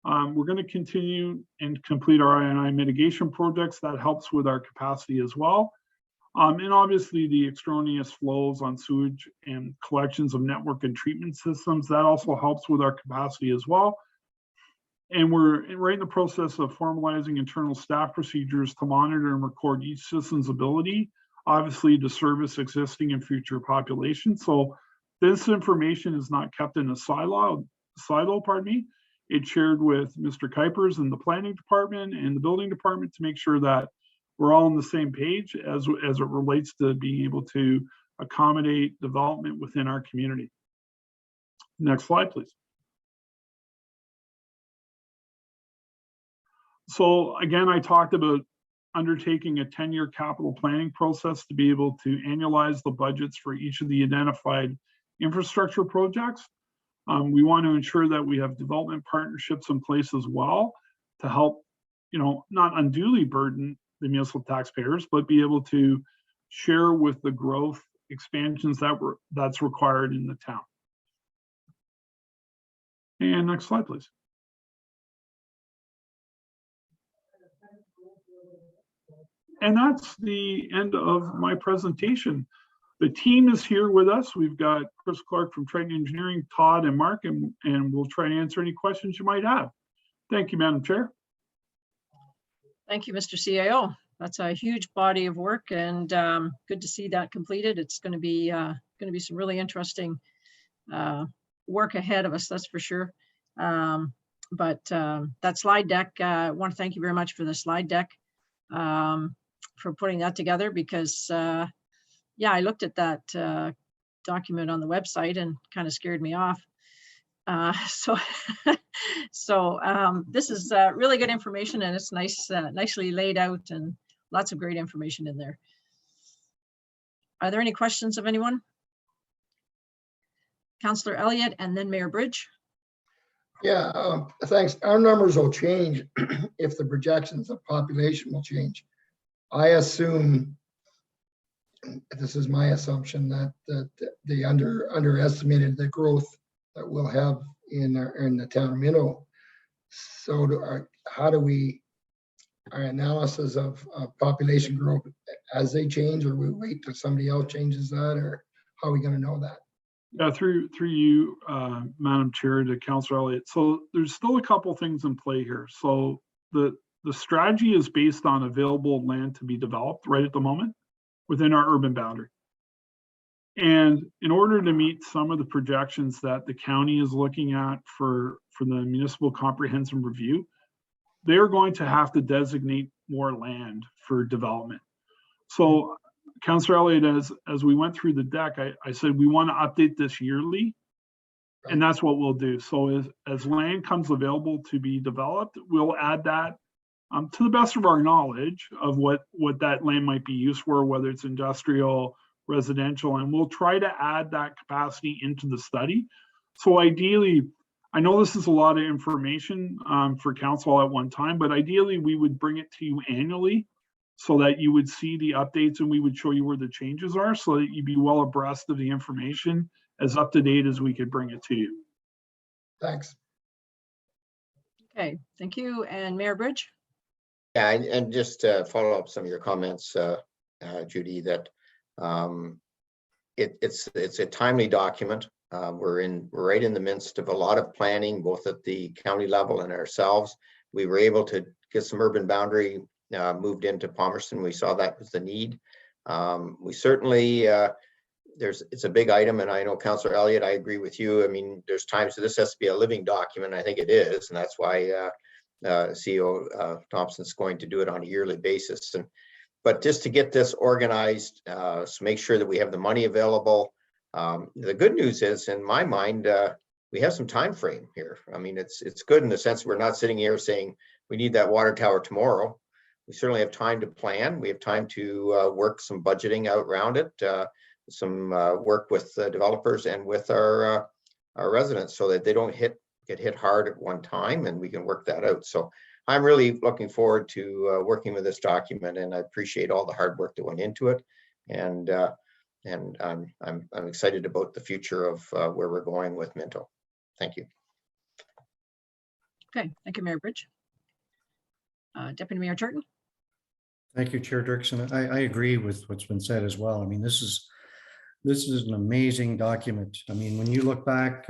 K: We're going to continue and complete our I&I mitigation projects. That helps with our capacity as well. And obviously the extraneous flows on sewage and collections of network and treatment systems, that also helps with our capacity as well. And we're right in the process of formalizing internal staff procedures to monitor and record each system's ability, obviously to service existing and future populations. So this information is not kept in a silo, pardon me. It's shared with Mr. Kuipers and the planning department and the building department to make sure that we're all on the same page as it relates to being able to accommodate development within our community. Next slide, please. So again, I talked about undertaking a 10-year capital planning process to be able to annualize the budgets for each of the identified infrastructure projects. We want to ensure that we have development partnerships in place as well to help, not unduly burden the municipal taxpayers, but be able to share with the growth expansions that's required in the town. And next slide, please. And that's the end of my presentation. The team is here with us. We've got Chris Clark from Triton Engineering, Todd and Mark, and we'll try and answer any questions you might have. Thank you, Madam Chair.
G: Thank you, Mr. CAO. That's a huge body of work, and good to see that completed. It's going to be some really interesting work ahead of us, that's for sure. But that slide deck, I want to thank you very much for the slide deck, for putting that together, because yeah, I looked at that document on the website and kind of scared me off. So this is really good information, and it's nice, nicely laid out, and lots of great information in there. Are there any questions of anyone? Councillor Elliott and then Mayor Bridge.
L: Yeah, thanks. Our numbers will change if the projections of population will change. I assume, this is my assumption, that they underestimated the growth that we'll have in the town of Minto. So how do we, our analysis of population growth as they change, or we wait till somebody else changes that, or how are we going to know that?
K: Yeah, through you, Madam Chair, to Councillor Elliott. So there's still a couple things in play here. So the strategy is based on available land to be developed right at the moment within our urban boundary. And in order to meet some of the projections that the county is looking at for the municipal comprehensive review, they're going to have to designate more land for development. So Councillor Elliott, as we went through the deck, I said we want to update this yearly, and that's what we'll do. So as land comes available to be developed, we'll add that to the best of our knowledge of what that land might be used for, whether it's industrial, residential, and we'll try to add that capacity into the study. So ideally, I know this is a lot of information for council at one time, but ideally we would bring it to you annually so that you would see the updates, and we would show you where the changes are so that you'd be well abreast of the information, as up to date as we could bring it to you.
L: Thanks.
G: Okay, thank you. And Mayor Bridge?
A: Yeah, and just to follow up some of your comments, Judy, that it's a timely document. We're right in the midst of a lot of planning, both at the county level and ourselves. We were able to get some urban boundary moved into Palmerston. We saw that was the need. We certainly, it's a big item, and I know Councillor Elliott, I agree with you. I mean, there's times that this has to be a living document. I think it is, and that's why CEO Thompson's going to do it on a yearly basis. But just to get this organized, so make sure that we have the money available. The good news is, in my mind, we have some time frame here. I mean, it's good in the sense we're not sitting here saying we need that water tower tomorrow. We certainly have time to plan. We have time to work some budgeting out around it, some work with developers and with our residents, so that they don't get hit hard at one time, and we can work that out. So I'm really looking forward to working with this document, and I appreciate all the hard work that went into it. And I'm excited about the future of where we're going with Minto. Thank you.
G: Okay, thank you, Mayor Bridge. Deputy Mayor Turton.
I: Thank you, Chair Dirksen. I agree with what's been said as well. I mean, this is an amazing document. I mean, when you look back,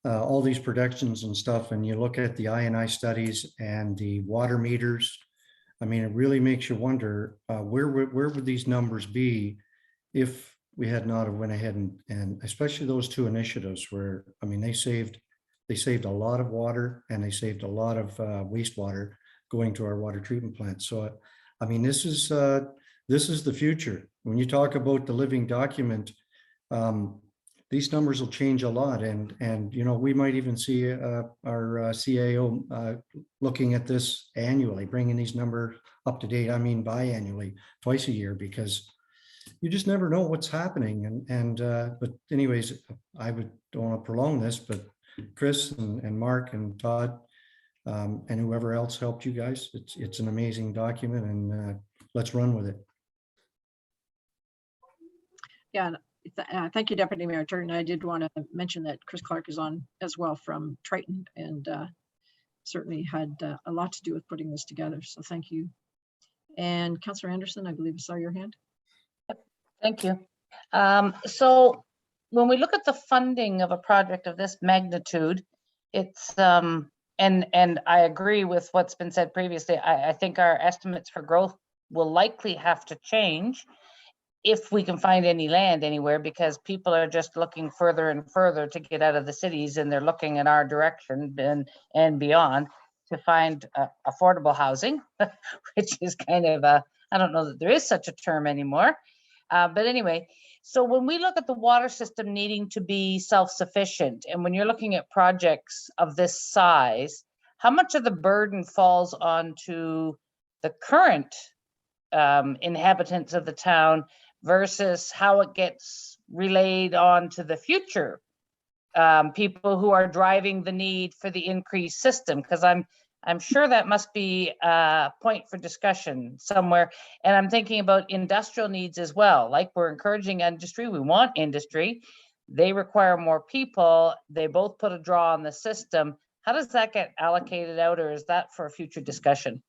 I: all these projections and stuff, and you look at the I&I studies and the water meters, I mean, it really makes you wonder where would these numbers be if we had not have went ahead and especially those two initiatives where, I mean, they saved a lot of water and they saved a lot of wastewater going to our water treatment plant. So, I mean, this is the future. When you talk about the living document, these numbers will change a lot, and you know, we might even see our CAO looking at this annually, bringing these numbers up to date. I mean, biannually, twice a year, because you just never know what's happening. But anyways, I don't want to prolong this, but Chris and Mark and Todd and whoever else helped you guys, it's an amazing document, and let's run with it.
G: Yeah, thank you, Deputy Mayor Turton. I did want to mention that Chris Clark is on as well from Triton, and certainly had a lot to do with putting this together. So thank you. And Councilor Anderson, I believe I saw your hand.
D: Thank you. So when we look at the funding of a project of this magnitude, it's and I agree with what's been said previously. I think our estimates for growth will likely have to change if we can find any land anywhere, because people are just looking further and further to get out of the cities, and they're looking in our direction and beyond to find affordable housing, which is kind of I don't know that there is such a term anymore. But anyway, so when we look at the water system needing to be self-sufficient, and when you're looking at projects of this size, how much of the burden falls onto the current inhabitants of the town versus how it gets relayed on to the future people who are driving the need for the increased system? Because I'm sure that must be a point for discussion somewhere. And I'm thinking about industrial needs as well. Like, we're encouraging industry, we want industry. They require more people. They both put a draw on the system. How does that get allocated out, or is that for a future discussion?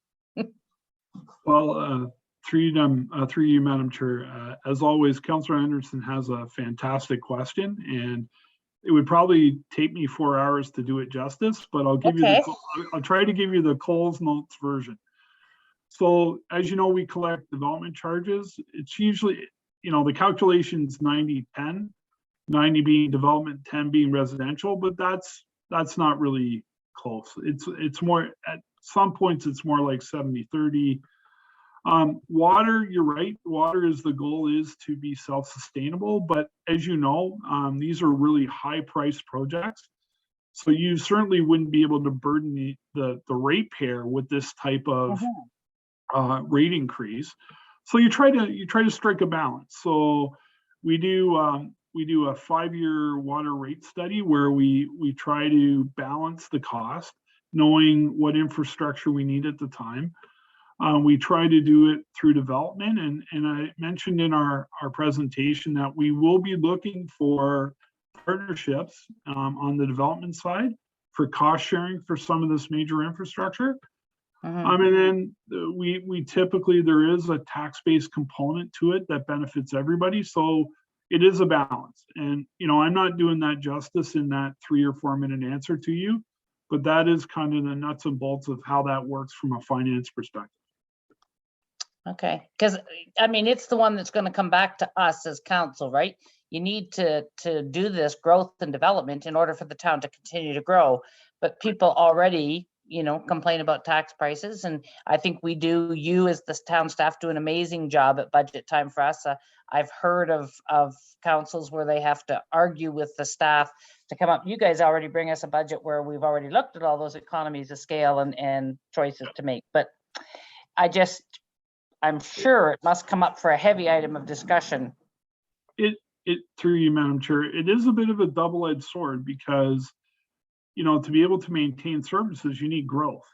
K: Well, through you, Madam Chair, as always, Councilor Anderson has a fantastic question, and it would probably take me 4 hours to do it justice, but I'll give you I'll try to give you the Coles Notes version. So, as you know, we collect development charges. It's usually, you know, the calculation's 90-10, 90 being development, 10 being residential, but that's not really close. It's more, at some points it's more like 70-30. Water, you're right. Water is the goal, is to be self-sustainable, but as you know, these are really high-priced projects. So you certainly wouldn't be able to burden the ratepayer with this type of rate increase. So you try to strike a balance. So we do a 5-year water rate study where we try to balance the cost, knowing what infrastructure we need at the time. We try to do it through development, and I mentioned in our presentation that we will be looking for partnerships on the development side for cost sharing for some of this major infrastructure. And then we typically, there is a tax-based component to it that benefits everybody. So it is a balance. And, you know, I'm not doing that justice in that 3 or 4 minute answer to you, but that is kind of the nuts and bolts of how that works from a finance perspective.
D: Okay, because I mean, it's the one that's going to come back to us as council, right? You need to do this growth and development in order for the town to continue to grow. But people already, you know, complain about tax prices, and I think we do. You as the town staff do an amazing job at budget time for us. I've heard of councils where they have to argue with the staff to come up. You guys already bring us a budget where we've already looked at all those economies of scale and choices to make. But I'm sure it must come up for a heavy item of discussion.
K: It through you, Madam Chair, it is a bit of a double-edged sword because, you know, to be able to maintain services, you need growth.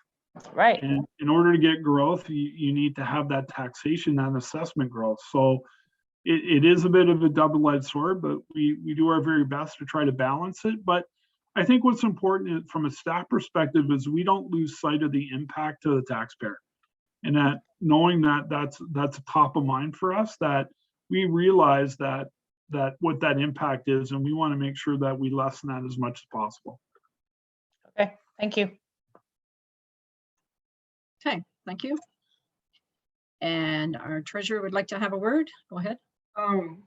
D: Right.
K: And in order to get growth, you need to have that taxation, that assessment growth. So it is a bit of a double-edged sword, but we do our very best to try to balance it. But I think what's important from a staff perspective is we don't lose sight of the impact to the taxpayer. And that knowing that that's top of mind for us, that we realize that what that impact is, and we want to make sure that we lessen that as much as possible.
D: Okay, thank you.
G: Okay, thank you. And our treasurer would like to have a word. Go ahead.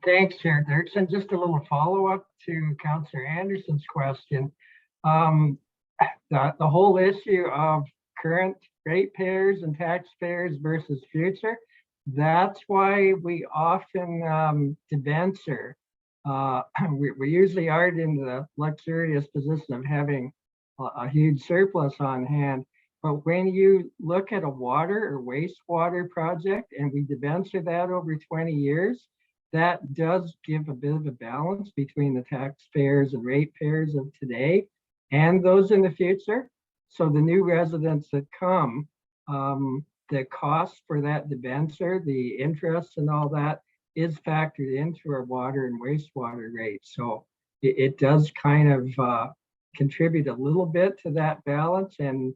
M: Thanks, Chair Dirksen. Just a little follow-up to Councilor Anderson's question. The whole issue of current ratepayers and taxpayers versus future, that's why we often debenture. We usually aren't in the luxurious position of having a huge surplus on hand. But when you look at a water or wastewater project and we debenture that over 20 years, that does give a bit of a balance between the taxpayers and ratepayers of today and those in the future. So the new residents that come, the cost for that debenture, the interest and all that is factored into our water and wastewater rates. So it does kind of contribute a little bit to that balance. And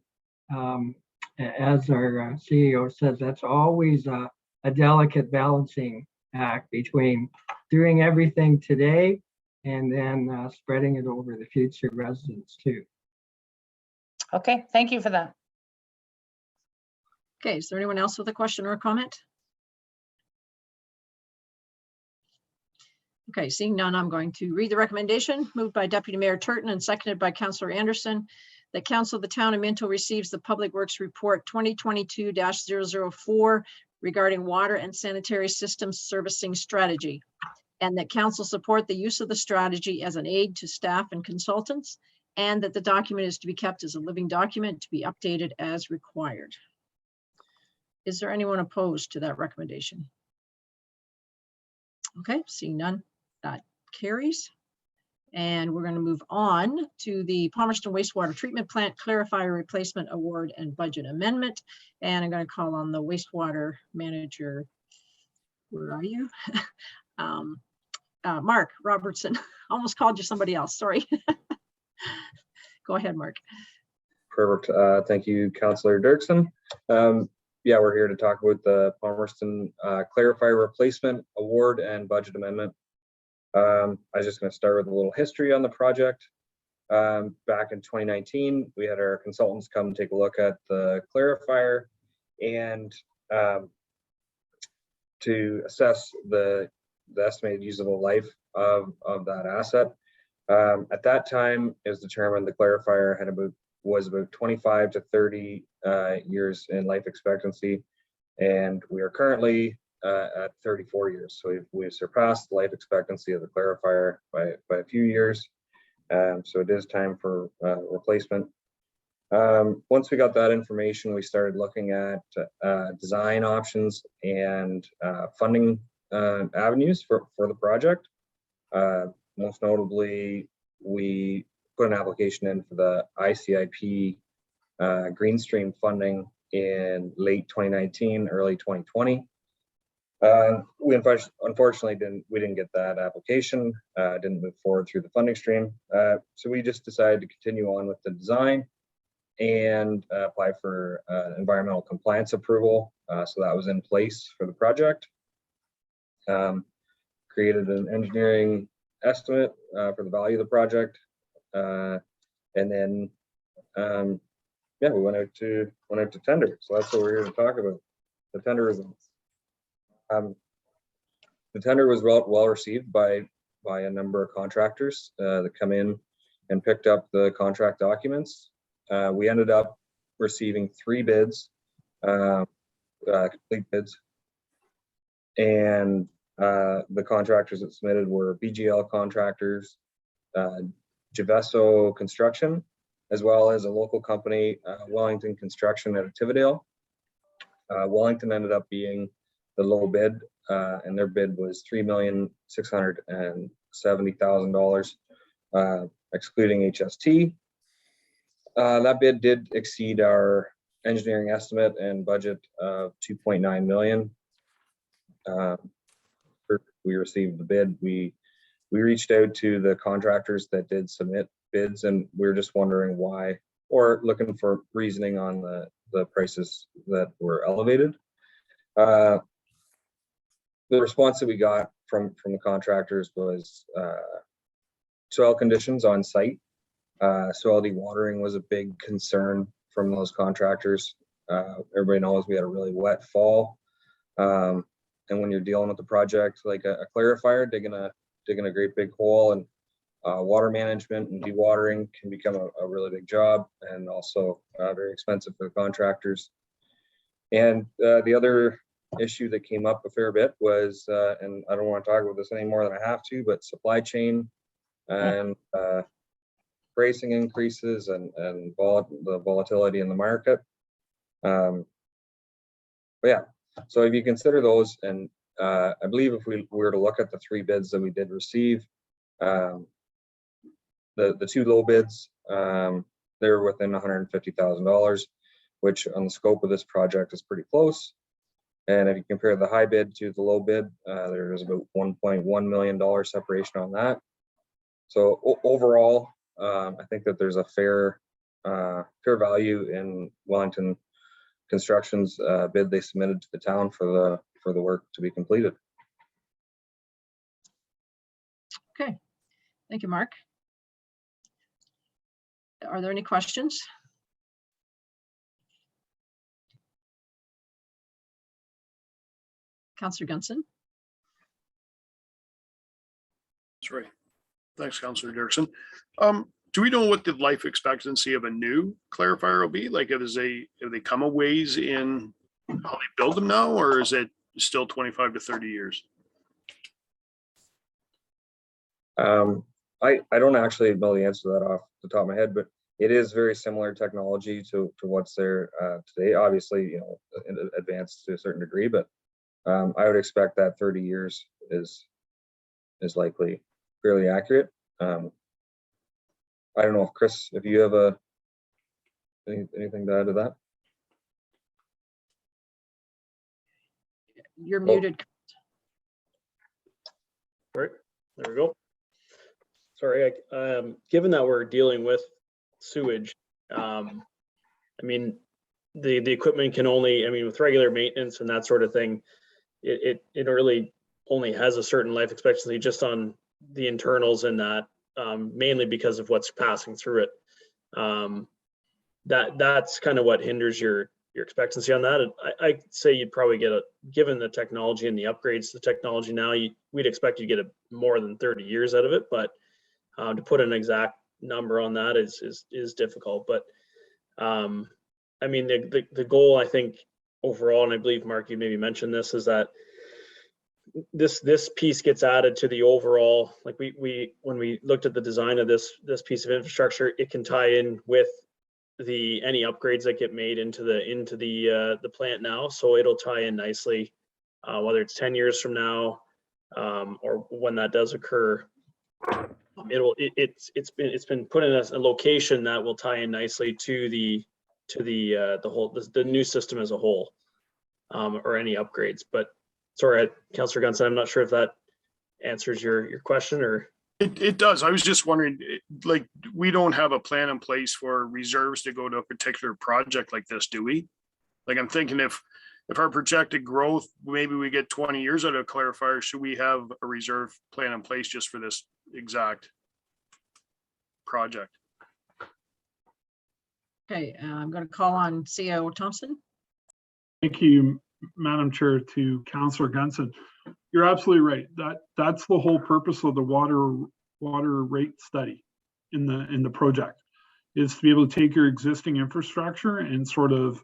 M: as our CEO says, that's always a delicate balancing act between doing everything today and then spreading it over the future residents too.
D: Okay, thank you for that.
G: Okay, is there anyone else with a question or a comment? Okay, seeing none, I'm going to read the recommendation moved by Deputy Mayor Turton and seconded by Councilor Anderson, that Council of the Town of Minto receives the Public Works Report 2022-004 regarding water and sanitary systems servicing strategy, and that Council support the use of the strategy as an aid to staff and consultants, and that the document is to be kept as a living document to be updated as required. Is there anyone opposed to that recommendation? Okay, seeing none, that carries. And we're going to move on to the Palmerston Wastewater Treatment Plant Clarifier Replacement Award and Budget Amendment. And I'm going to call on the wastewater manager. Where are you? Mark Robertson. Almost called you somebody else, sorry. Go ahead, Mark.
J: Perfect. Thank you, Councilor Dirksen. Yeah, we're here to talk about the Palmerston Clarifier Replacement Award and Budget Amendment. I was just going to start with a little history on the project. Back in 2019, we had our consultants come take a look at the clarifier and to assess the estimated usable life of that asset. At that time, it was determined the clarifier was about 25 to 30 years in life expectancy, and we are currently at 34 years. So we've surpassed the life expectancy of the clarifier by a few years. So it is time for replacement. Once we got that information, we started looking at design options and funding avenues for the project. Most notably, we put an application in for the ICIP Green Stream funding in late 2019, early 2020. We unfortunately didn't get that application, didn't move forward through the funding stream. So we just decided to continue on with the design and apply for environmental compliance approval. So that was in place for the project. Created an engineering estimate for the value of the project. And then, yeah, we went out to tender. So that's what we're here to talk about, the tender results. The tender was well received by a number of contractors that come in and picked up the contract documents. We ended up receiving 3 bids, complete bids, and the contractors that submitted were BGL Contractors, Javesso Construction, as well as a local company, Wellington Construction out of Tividale. Wellington ended up being the low bid, and their bid was $3,670,000, excluding HST. That bid did exceed our engineering estimate and budget of $2.9 million. We received the bid. We reached out to the contractors that did submit bids, and we were just wondering why, or looking for reasoning on the prices that were elevated. The response that we got from the contractors was soil conditions on site. Soil dewatering was a big concern from those contractors. Everybody knows we had a really wet fall. And when you're dealing with the project like a clarifier, digging a great big hole, and water management and dewatering can become a really big job, and also very expensive for the contractors. And the other issue that came up a fair bit was, and I don't want to talk about this any more than I have to, but supply chain and pricing increases and the volatility in the market. But yeah, so if you consider those, and I believe if we were to look at the 3 bids that we did receive, the 2 low bids, they're within $150,000, which on the scope of this project is pretty close. And if you compare the high bid to the low bid, there is about $1.1 million separation on that. So overall, I think that there's a fair value in Wellington Construction's bid they submitted to the town for the work to be completed.
G: Okay, thank you, Mark. Are there any questions? Councillor Gunson.
N: Sorry. Thanks, Councillor Dirksen. Do we know what the life expectancy of a new clarifier will be? Like, have they come a ways in how they build them now, or is it still 25 to 30 years?
J: I don't actually know the answer to that off the top of my head, but it is very similar technology to what's there today. Obviously, you know, advanced to a certain degree, but I would expect that 30 years is likely fairly accurate. I don't know if Chris, if you have anything to add to that.
G: You're muted.
O: Right, there we go. Sorry, given that we're dealing with sewage, I mean, the equipment can only, I mean, with regular maintenance and that sort of thing, it really only has a certain life expectancy just on the internals and that, mainly because of what's passing through it. That's kind of what hinders your expectancy on that. And I'd say you'd probably get given the technology and the upgrades to the technology now, we'd expect you to get more than 30 years out of it, but to put an exact number on that is difficult. But I mean, the goal, I think, overall, and I believe Mark, you maybe mentioned this, is that this piece gets added to the overall, like when we looked at the design of this piece of infrastructure, it can tie in with any upgrades that get made into the plant now. So it'll tie in nicely, whether it's 10 years from now, or when that does occur. It's been put in a location that will tie in nicely to the new system as a whole, or any upgrades. But sorry, Councillor Gunson, I'm not sure if that answers your question, or.
N: It does. I was just wondering, like, we don't have a plan in place for reserves to go to a particular project like this, do we? Like, I'm thinking if our projected growth, maybe we get 20 years out of a clarifier, should we have a reserve plan in place just for this exact project?
G: Okay, I'm going to call on CEO Thompson.
K: Thank you, Madam Chair, to Councilor Gunson, you're absolutely right. That's the whole purpose of the water rate study in the project, is to be able to take your existing infrastructure and sort of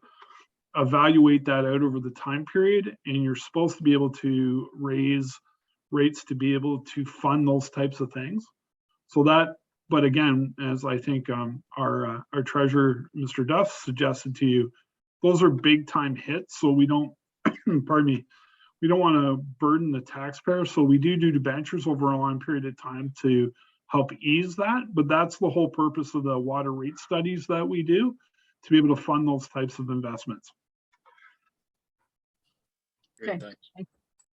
K: evaluate that out over the time period. And you're supposed to be able to raise rates to be able to fund those types of things. So that, but again, as I think our treasurer, Mr. Duff, suggested to you, those are big time hits. So we don't, pardon me, we don't want to burden the taxpayer. So we do debentures over a long period of time to help ease that. But that's the whole purpose of the water rate studies that we do, to be able to fund those types of investments.
G: Okay.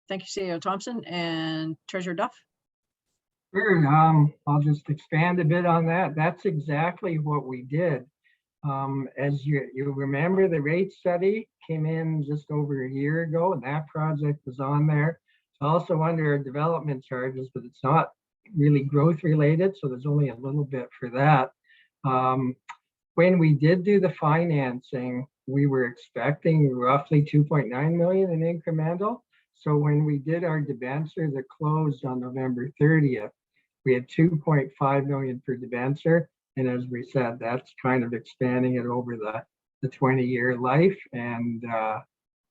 G: Thank you, CEO Thompson. And Treasurer Duff.
M: Sure, I'll just expand a bit on that. That's exactly what we did. As you remember, the rate study came in just over a year ago, and that project was on there. It's also under development charges, but it's not really growth related, so there's only a little bit for that. When we did do the financing, we were expecting roughly 2.9 million in incremental. So when we did our debenture that closed on November 30th, we had 2.5 million for debenture. And as we said, that's kind of expanding it over the 20-year life. And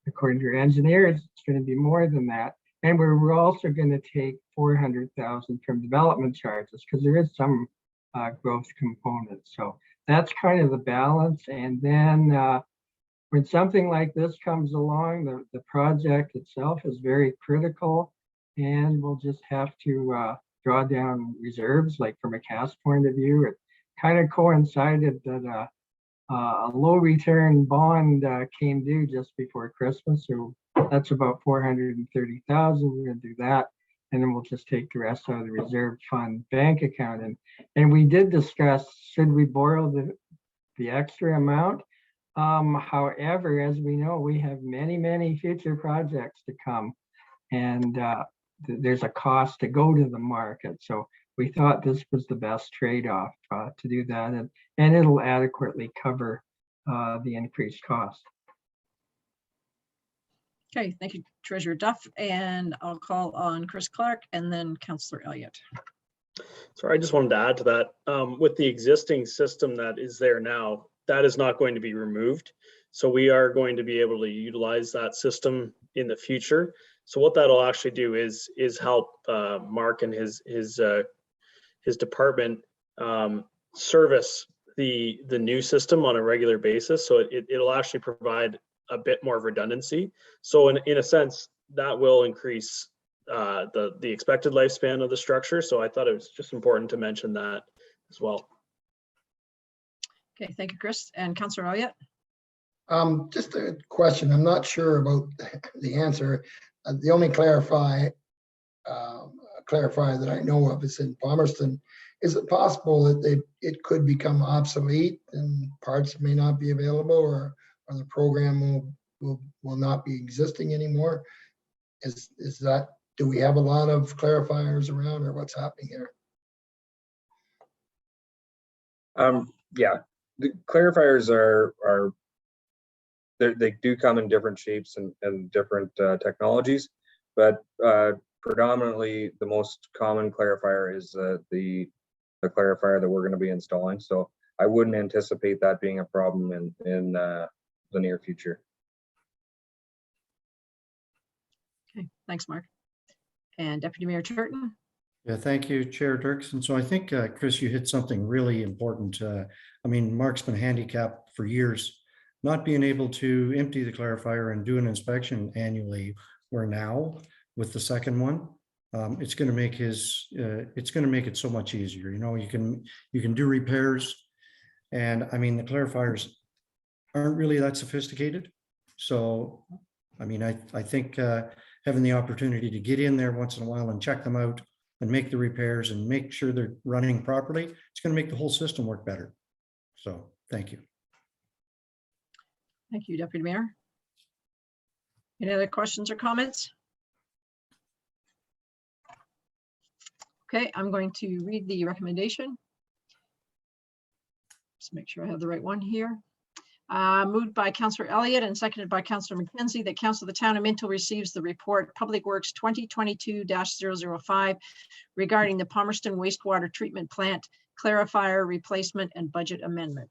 M: according to your engineers, it's going to be more than that. And we're also going to take 400,000 from development charges, because there is some growth component. So that's kind of the balance. And then when something like this comes along, the project itself is very critical, and we'll just have to draw down reserves. Like from a cash point of view, it kind of coincided that a low return bond came due just before Christmas. So that's about 430,000. We're going to do that. And then we'll just take the rest out of the reserve fund bank account. And we did discuss, should we borrow the extra amount? However, as we know, we have many future projects to come, and there's a cost to go to the market. So we thought this was the best trade-off to do that, and it'll adequately cover the increased cost.
G: Okay, thank you, Treasurer Duff. And I'll call on Chris Clark and then Councillor Elliott.
O: Sorry, I just wanted to add to that. With the existing system that is there now, that is not going to be removed. So we are going to be able to utilize that system in the future. So what that'll actually do is help Mark and his department service the new system on a regular basis. So it'll actually provide a bit more redundancy. So in a sense, that will increase the expected lifespan of the structure. So I thought it was just important to mention that as well.
G: Okay, thank you, Chris. And Councillor Elliott.
L: Just a question. I'm not sure about the answer. The only clarifier that I know of is in Palmerston. Is it possible that it could become obsolete and parts may not be available, or the program will not be existing anymore? Is that, do we have a lot of clarifiers around, or what's happening here?
J: Yeah, the clarifiers they do come in different shapes and different technologies, but predominantly the most common clarifier is the clarifier that we're going to be installing. So I wouldn't anticipate that being a problem in the near future.
G: Okay, thanks, Mark. And Deputy Mayor Turton.
I: Yeah, thank you, Chair Dirksen. So I think, Chris, you hit something really important. I mean, Mark's been handicapped for years, not being able to empty the clarifier and do an inspection annually, where now with the second one, it's going to make it so much easier. You know, you can do repairs, and I mean, the clarifiers aren't really that sophisticated. So, I mean, I think having the opportunity to get in there once in a while and check them out and make the repairs and make sure they're running properly, it's going to make the whole system work better. So, thank you.
G: Thank you, Deputy Mayor. Any other questions or comments? Okay, I'm going to read the recommendation. Just make sure I have the right one here. Moved by Councillor Elliott and seconded by Councillor McKenzie that Council of the Town of Minto receives the report Public Works 2022-005 regarding the Palmerston Wastewater Treatment Plant Clarifier Replacement and Budget Amendment.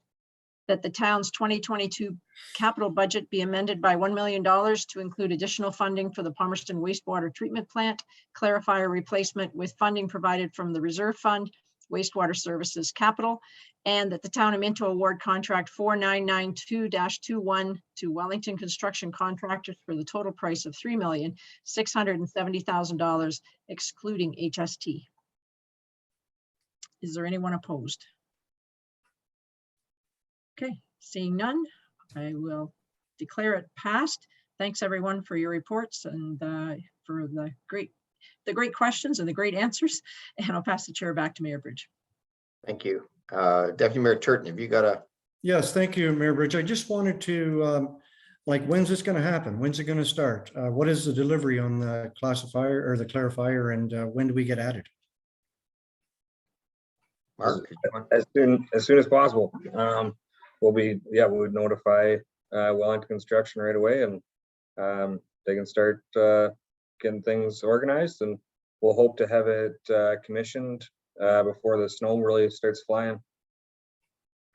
G: That the town's 2022 capital budget be amended by $1 million to include additional funding for the Palmerston Wastewater Treatment Plant Clarifier Replacement with funding provided from the Reserve Fund, Wastewater Services Capital, and that the Town of Minto award contract 4992-21 to Wellington Construction Contractors for the total price of $3,670,000 excluding HST. Is there anyone opposed? Okay, seeing none, I will declare it passed. Thanks everyone for your reports and for the great questions and the great answers. And I'll pass the chair back to Mayor Bridge.
A: Thank you. Deputy Mayor Turton, have you got a?
I: Yes, thank you, Mayor Bridge. I just wanted to, like, when's this going to happen? When's it going to start? What is the delivery on the classifier or the clarifier, and when do we get added?
A: Mark,
J: as soon as possible. We'll would notify Wellington Construction right away, and they can start getting things organized, and we'll hope to have it commissioned before the snow really starts flying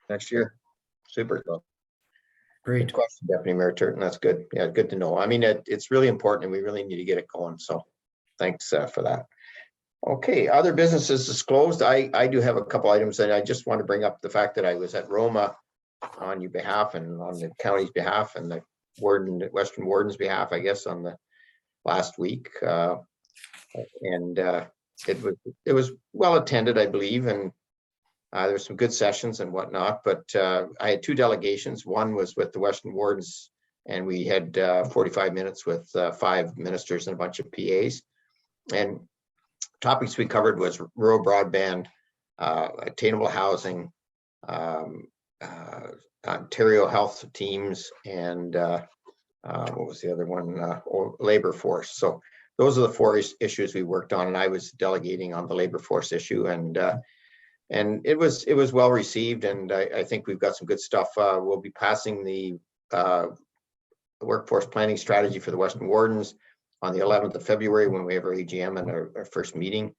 J: next year.
A: Super.
I: Great
A: good question, Deputy Mayor Turton. That's good. Yeah, good to know. I mean, it's really important and we really need to get it going. So thanks for that. Okay, other businesses disclosed. I do have a couple items that I just want to bring up. The fact that I was at Roma on your behalf and on the county's behalf and the Western Warden's behalf, I guess, on the last week. It was well attended, I believe, and there were some good sessions and whatnot, but I had two delegations. One was with the Western Wardens, and we had 45 minutes with 5 ministers and a bunch of PAs. And topics we covered was rural broadband, attainable housing, Ontario health teams, and what was the other one? Labor force. So those are the 4 issues we worked on, and I was delegating on the labor force issue, and it was well received, and I think we've got some good stuff. We'll be passing the workforce planning strategy for the Western Wardens on the 11th of February when we have our AGM and our first meeting,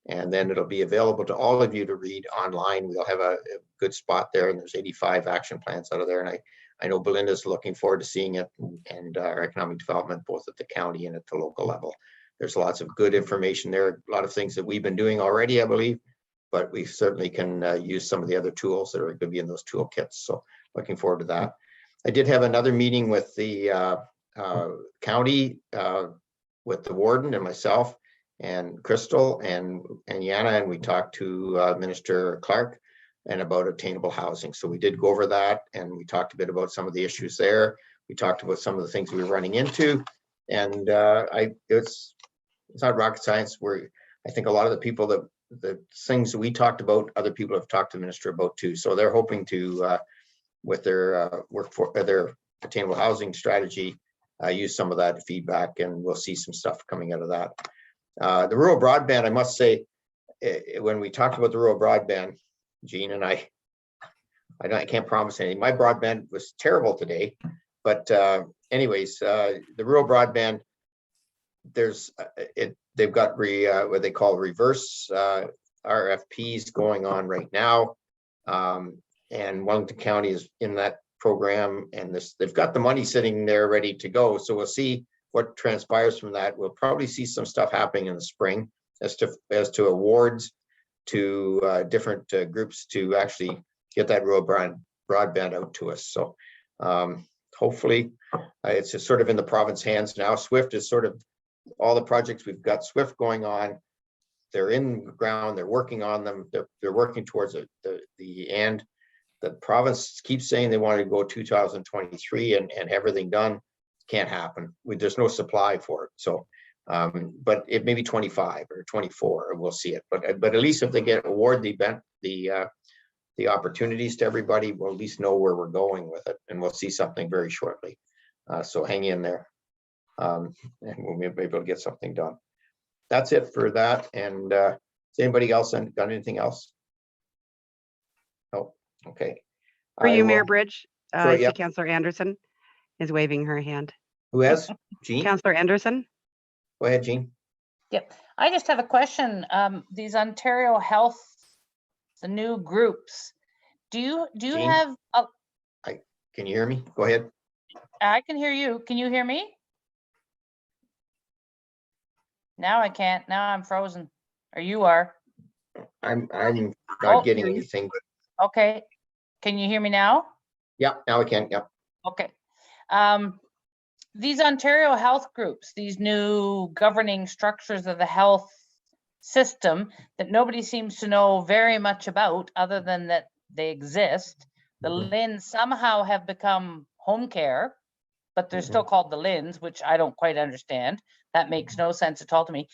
A: and then it'll be available to all of you to read online. We'll have a good spot there, and there's 85 action plans out of there, and I know Belinda's looking forward to seeing it, and our economic development, both at the county and at the local level. There's lots of good information there, a lot of things that we've been doing already, I believe, but we certainly can use some of the other tools that are going to be in those toolkits. So looking forward to that. I did have another meeting with the county, with the warden and myself and Crystal and Yana, and we talked to Minister Clark and about attainable housing. So we did go over that, and we talked a bit about some of the issues there. We talked about some of the things we were running into, and it's not rocket science. I think a lot of the people the things that we talked about, other people have talked to the minister about too. So they're hoping to, with their their attainable housing strategy, use some of that feedback, and we'll see some stuff coming out of that. The rural broadband, I must say, when we talked about the rural broadband, Jean and I can't promise anything. My broadband was terrible today, but anyways, the rural broadband, they've got what they call reverse RFPs going on right now, and Wellington County is in that program, and they've got the money sitting there ready to go. So we'll see what transpires from that. We'll probably see some stuff happening in the spring as to awards to different groups to actually get that rural broadband out to us. So hopefully it's just sort of in the province hands now. SWIFT is sort of all the projects we've got SWIFT going on. They're in the ground, they're working on them, they're working towards the end. The province keeps saying they want to go 2023 and everything done. Can't happen. There's no supply for it. So but it may be 25 or 24, and we'll see it. But at least if they get award the opportunities to everybody, we'll at least know where we're going with it, and we'll see something very shortly. So hang in there, and we'll be able to get something done. That's it for that. And has anybody else got anything else? Oh, okay.
P: For you, Mayor Bridge,
A: Sure,
P: I
A: yeah.
P: see Councilor Anderson is waving her hand.
A: Who has? Jean?
P: Councilor Anderson?
A: Go ahead, Jean.
D: Yep. I just have a question. These Ontario Health, the new groups, do you
A: Jean?
D: have,
A: Can you hear me? Go ahead.
D: I can hear you. Can you hear me? Now I can't. Now I'm frozen. Or you are.
A: I'm not
D: Oh,
A: getting anything, but
D: okay. Can you hear me now?
A: yeah, now I can. Yeah.
D: Okay. These Ontario health groups, these new governing structures of the health system that nobody seems to know very much about other than that they exist. The LHINs somehow have become home care, but they're still called the LHINs, which I don't quite understand. That makes no sense at all to me.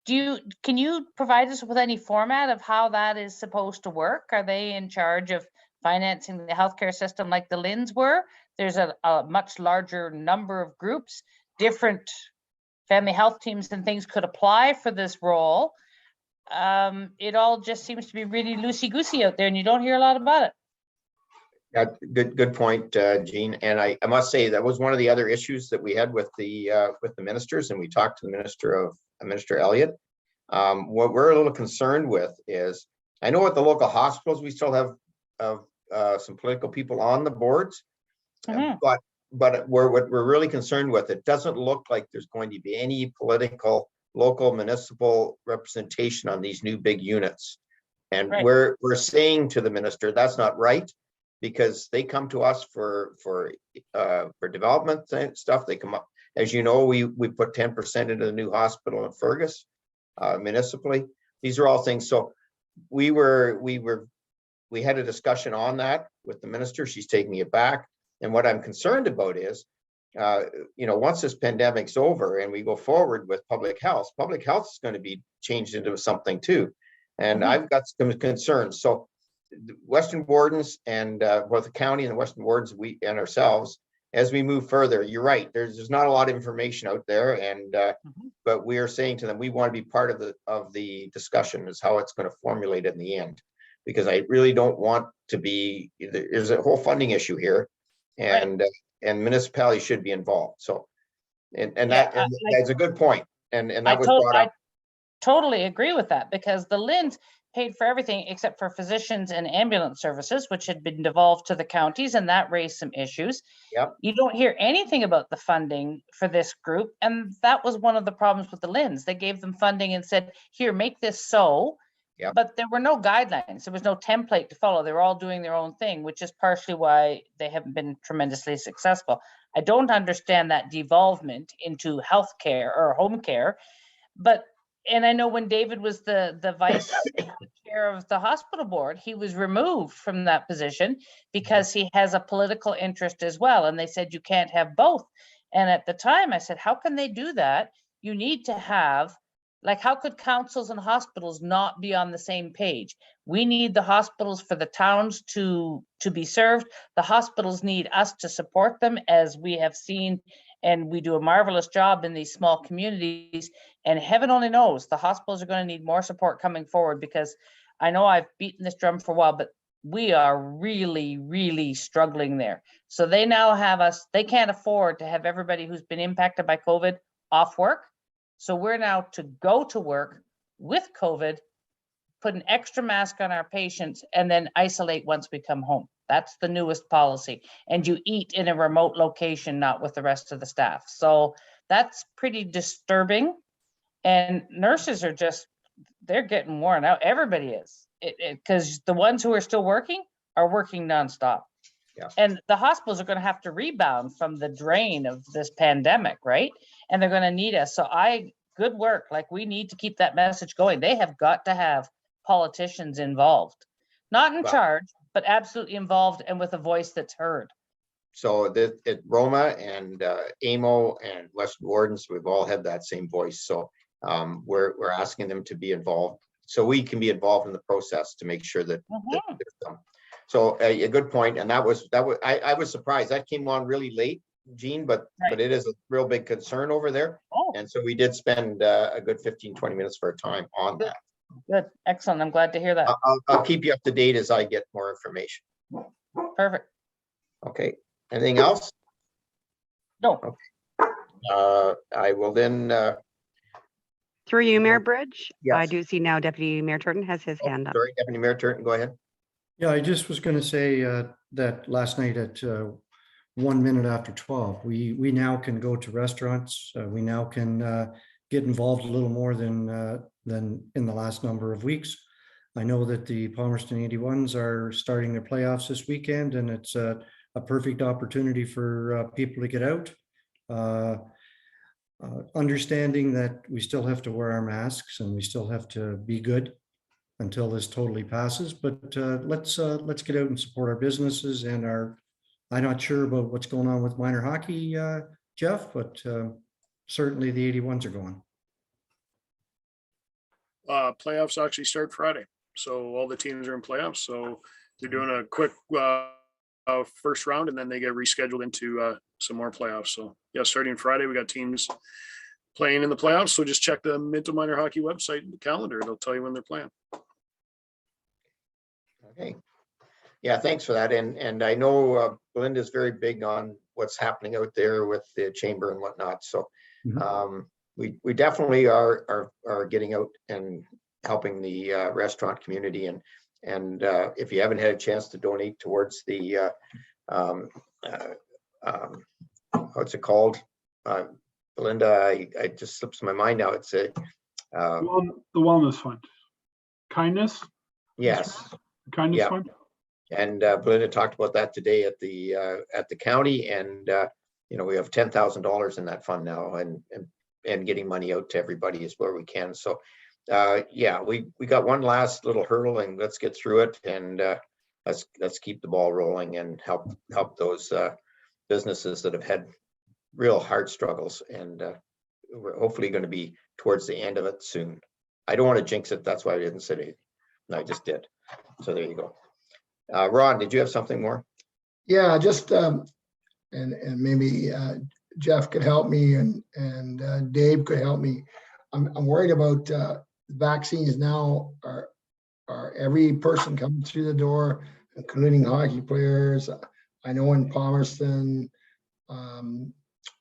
D: Can you provide us with any format of how that is supposed to work? Are they in charge of financing the healthcare system like the LHINs were? There's a much larger number of groups, different family health teams and things could apply for this role. It all just seems to be really loosey-goosey out there and you don't hear a lot about it.
A: Yeah, good point, Jean. And I must say that was one of the other issues that we had with the ministers, and we talked to the Minister Elliott. What we're a little concerned with is, I know at the local hospitals we still have some political people on the boards, but what we're really concerned with, it doesn't look like there's going to be any political local municipal representation on these new big units. And we're saying to the minister that's not right, because they come to us for development stuff. They come up, as you know, we put 10% into the new hospital in Fergus municipally. These are all things. So we had a discussion on that with the minister. She's taking it back. And what I'm concerned about is, once this pandemic's over and we go forward with public health is going to be changed into something too. And I've got some concerns. So the Western Wardens and both the county and the Western Wardens, we and ourselves, as we move further, you're right, there's not a lot of information out there, and but we are saying to them we want to be part of the discussion is how it's going to formulate in the end, because I really don't want to be, there's a whole funding issue here, and municipalities should be involved. So that's a good point, and that was brought up.
D: I totally agree with that, because the LHINs paid for everything except for physicians and ambulance services, which had been devolved to the counties, and that raised some issues.
A: Yep.
D: You don't hear anything about the funding for this group, and that was one of the problems with the LHINs. They gave them funding and said, here, make this so, but there were no guidelines. There was no template to follow. They were all doing their own thing, which is partially why they haven't been tremendously successful. I don't understand that devolvement into healthcare or home care, and I know when David was the vice chair of the hospital board, he was removed from that position because he has a political interest as well. And they said, you can't have both. And at the time I said, how can they do that? You need to have, how could councils and hospitals not be on the same page? We need the hospitals for the towns to be served. The hospitals need us to support them, as we have seen, and we do a marvelous job in these small communities. And heaven only knows the hospitals are going to need more support coming forward, because I know I've beaten this drum for a while, but we are really, really struggling there. So they now have us, they can't afford to have everybody who's been impacted by COVID off work. So we're now to go to work with COVID, put an extra mask on our patients, and then isolate once we come home. That's the newest policy. And you eat in a remote location, not with the rest of the staff. So that's pretty disturbing. And nurses are they're getting worn out. Everybody is, because the ones who are still working are working nonstop.
A: Yeah.
D: And the hospitals are going to have to rebound from the drain of this pandemic, right? And they're going to need us. So good work. We need to keep that message going. They have got to have politicians involved, not in charge, but absolutely involved and with a voice that's heard.
A: So Roma and AMO and Western Wardens, we've all had that same voice. So we're asking them to be involved, so we can be involved in the process to make sure that, so a good point. And that was I was surprised that came on really late, Jean, but it is a real big concern over there. And so we did spend a good 15-20 minutes of our time on that.
D: Good, excellent. I'm glad to hear that.
A: I'll keep you up to date as I get more information.
D: Perfect.
A: Okay, anything else?
D: No.
A: I will then,
P: Through you, Mayor Bridge. I
A: yes.
P: do see now Deputy Mayor Turton has his hand up.
A: Sorry, Deputy Mayor Turton, go ahead.
I: Yeah, I just was going to say that last night at 1 minute after 12, we now can go to restaurants. We now can get involved a little more than in the last number of weeks. I know that the Palmerston 81s are starting their playoffs this weekend, and it's a perfect opportunity for people to get out. Understanding that we still have to wear our masks and we still have to be good until this totally passes, but let's get out and support our businesses and I'm not sure about what's going on with minor hockey, Jeff, but certainly the 81s are going.
N: Playoffs actually start Friday, so all the teams are in playoffs. So they're doing a quick first round, and then they get rescheduled into some more playoffs. So yeah, starting Friday, we got teams playing in the playoffs. So just check the Minto Minor Hockey website and the calendar; it'll tell you when they're playing.
A: Okay. Yeah, thanks for that. And I know Belinda's very big on what's happening out there with the chamber and whatnot. So we definitely are getting out and helping the restaurant community. And if you haven't had a chance to donate towards the what's it called? Belinda, I just slips my mind now. It's a
K: the Wellness Fund. Kindness?
A: Yes.
K: Kindness Fund?
A: And Belinda talked about that today at the county, and you know, we have $10,000 in that fund now, and getting money out to everybody is where we can. So yeah, we got one last little hurdle, and let's get through it, and let's keep the ball rolling and help those businesses that have had real hard struggles, and we're hopefully going to be towards the end of it soon. I don't want to jinx it, that's why I didn't say anything. No, I just did. So there you go. Ron, did you have something more?
L: Yeah, just and maybe Jeff could help me, and Dave could help me. I'm worried about vaccines now. Are every person coming through the door, including hockey players? I know in Palmerston,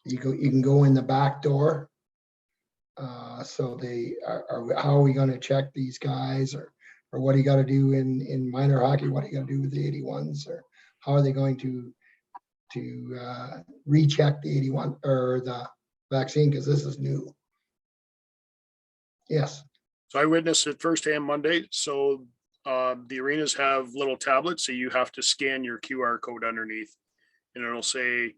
L: you can go in the back door. So they are how are we going to check these guys, or what do you got to do in minor hockey? What do you got to do with the 81s, or how are they going to recheck the 81 or the vaccine, because this is new? Yes.
N: So I witnessed it firsthand Monday. So the arenas have little tablets, so you have to scan your QR code underneath, and it'll say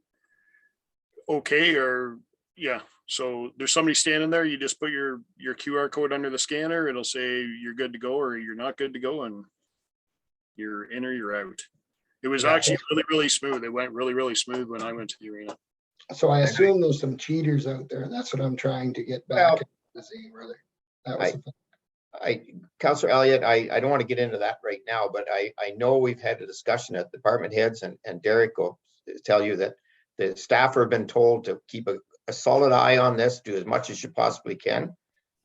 N: okay, or yeah. So there's somebody standing there, you just put your QR code under the scanner, it'll say you're good to go or you're not good to go, and you're in or you're out. It was actually really smooth. It went really smooth when I went to the arena. So
L: I assume there's some cheaters out there. That's what I'm trying to get back to see, really. That was
A: Councilor Elliott, I don't want to get into that right now, but I know we've had a discussion at department heads, and Derek will tell you that the staff have been told to keep a solid eye on this, do as much as you possibly can.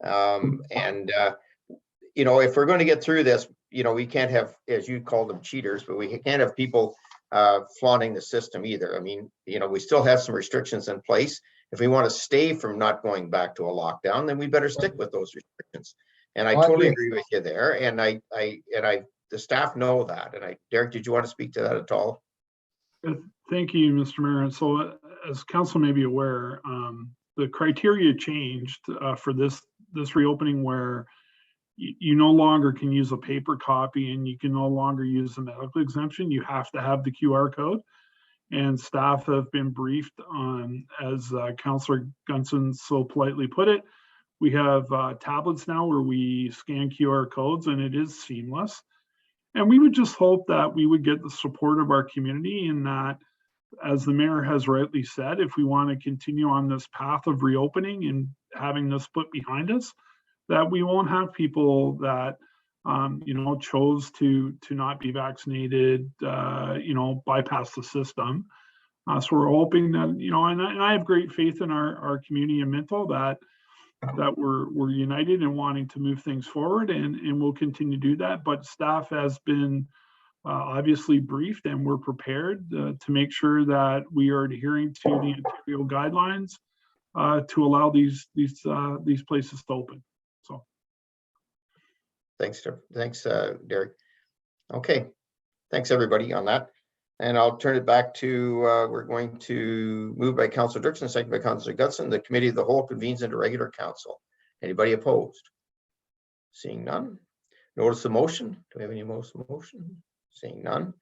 A: And you know, if we're going to get through this, you know, we can't have, as you call them, cheaters, but we can't have people flaunting the system either. I mean, you know, we still have some restrictions in place. If we want to stay from not going back to a lockdown, then we better stick with those restrictions. And I totally agree with you there. And the staff know that. And Derek, did you want to speak to that at all?
K: Thank you, Mr. Mayor. And so as council may be aware, the criteria changed for this reopening, where you no longer can use a paper copy and you can no longer use the medical exemption. You have to have the QR code. And staff have been briefed on, as Councilor Gunson so politely put it, we have tablets now where we scan QR codes, and it is seamless. And we would just hope that we would get the support of our community, in that, as the mayor has rightly said, if we want to continue on this path of reopening and having this put behind us, that we won't have people that you know, chose to not be vaccinated, you know, bypass the system. So we're hoping that, you know, and I have great faith in our community in Minto that we're united in wanting to move things forward, and we'll continue to do that. But staff has been obviously briefed, and we're prepared to make sure that we are adhering to the Ontario guidelines to allow these places to open. So,
A: Thanks, Derek. Okay, thanks everybody on that. And I'll turn it back to, we're going to move by Councilor Dirksen, second by Councilor Gutson. The committee of the whole convenes into regular council. Anybody opposed? Seeing none. Notice of motion. Do we have any motion? Seeing none.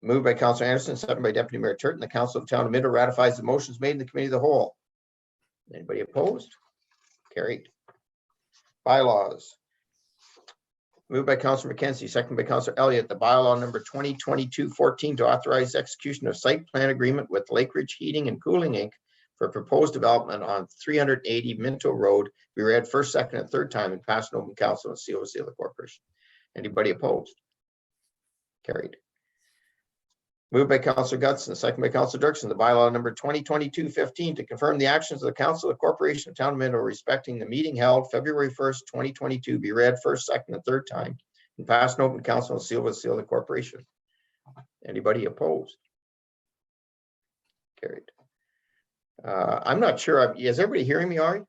A: Moved by Councilor Anderson, second by Deputy Mayor Turton. The Council of Town of Minto ratifies the motions made in the committee of the whole. Anybody opposed? Carried. Bylaws. Moved by Councilor McKenzie, second by Councilor Elliott, the bylaw number 2022-14 to authorize execution of site plan agreement with Lake Ridge Heating and Cooling Inc. for proposed development on 380 Minto Road be read first, second, and third time and passed in open council and sealed with seal of the corporation. Anybody opposed? Carried. Moved by Councilor Gutson, second by Councilor Dirksen, the bylaw number 2022-15 to confirm the actions of the Council of Corporation of Town of Minto respecting the meeting held February 1st, 2022 be read first, second, and third time and passed in open council and sealed with seal of the corporation. Anybody opposed? Carried. I'm not sure. Is everybody hearing me, Ari?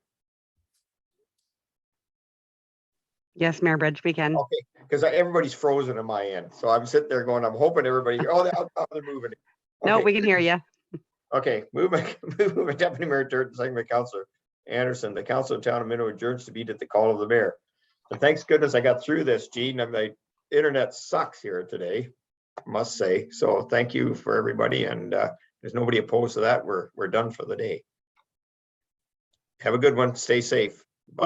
P: Yes, Mayor Bridge, we can.
A: Okay, because everybody's frozen on my end. So I'm sitting there going, I'm hoping everybody, oh, they're moving.
P: No,
A: Okay.
P: we can hear you.
A: Okay, move by Deputy Mayor Turton, second by Councilor Anderson. The Council of Town of Minto adjourns to meet at the call of the mayor. And thanks goodness I got through this, Gene. And my internet sucks here today, I must say. So thank you for everybody. And there's nobody opposed to that. We're done for the day. Have a good one. Stay safe.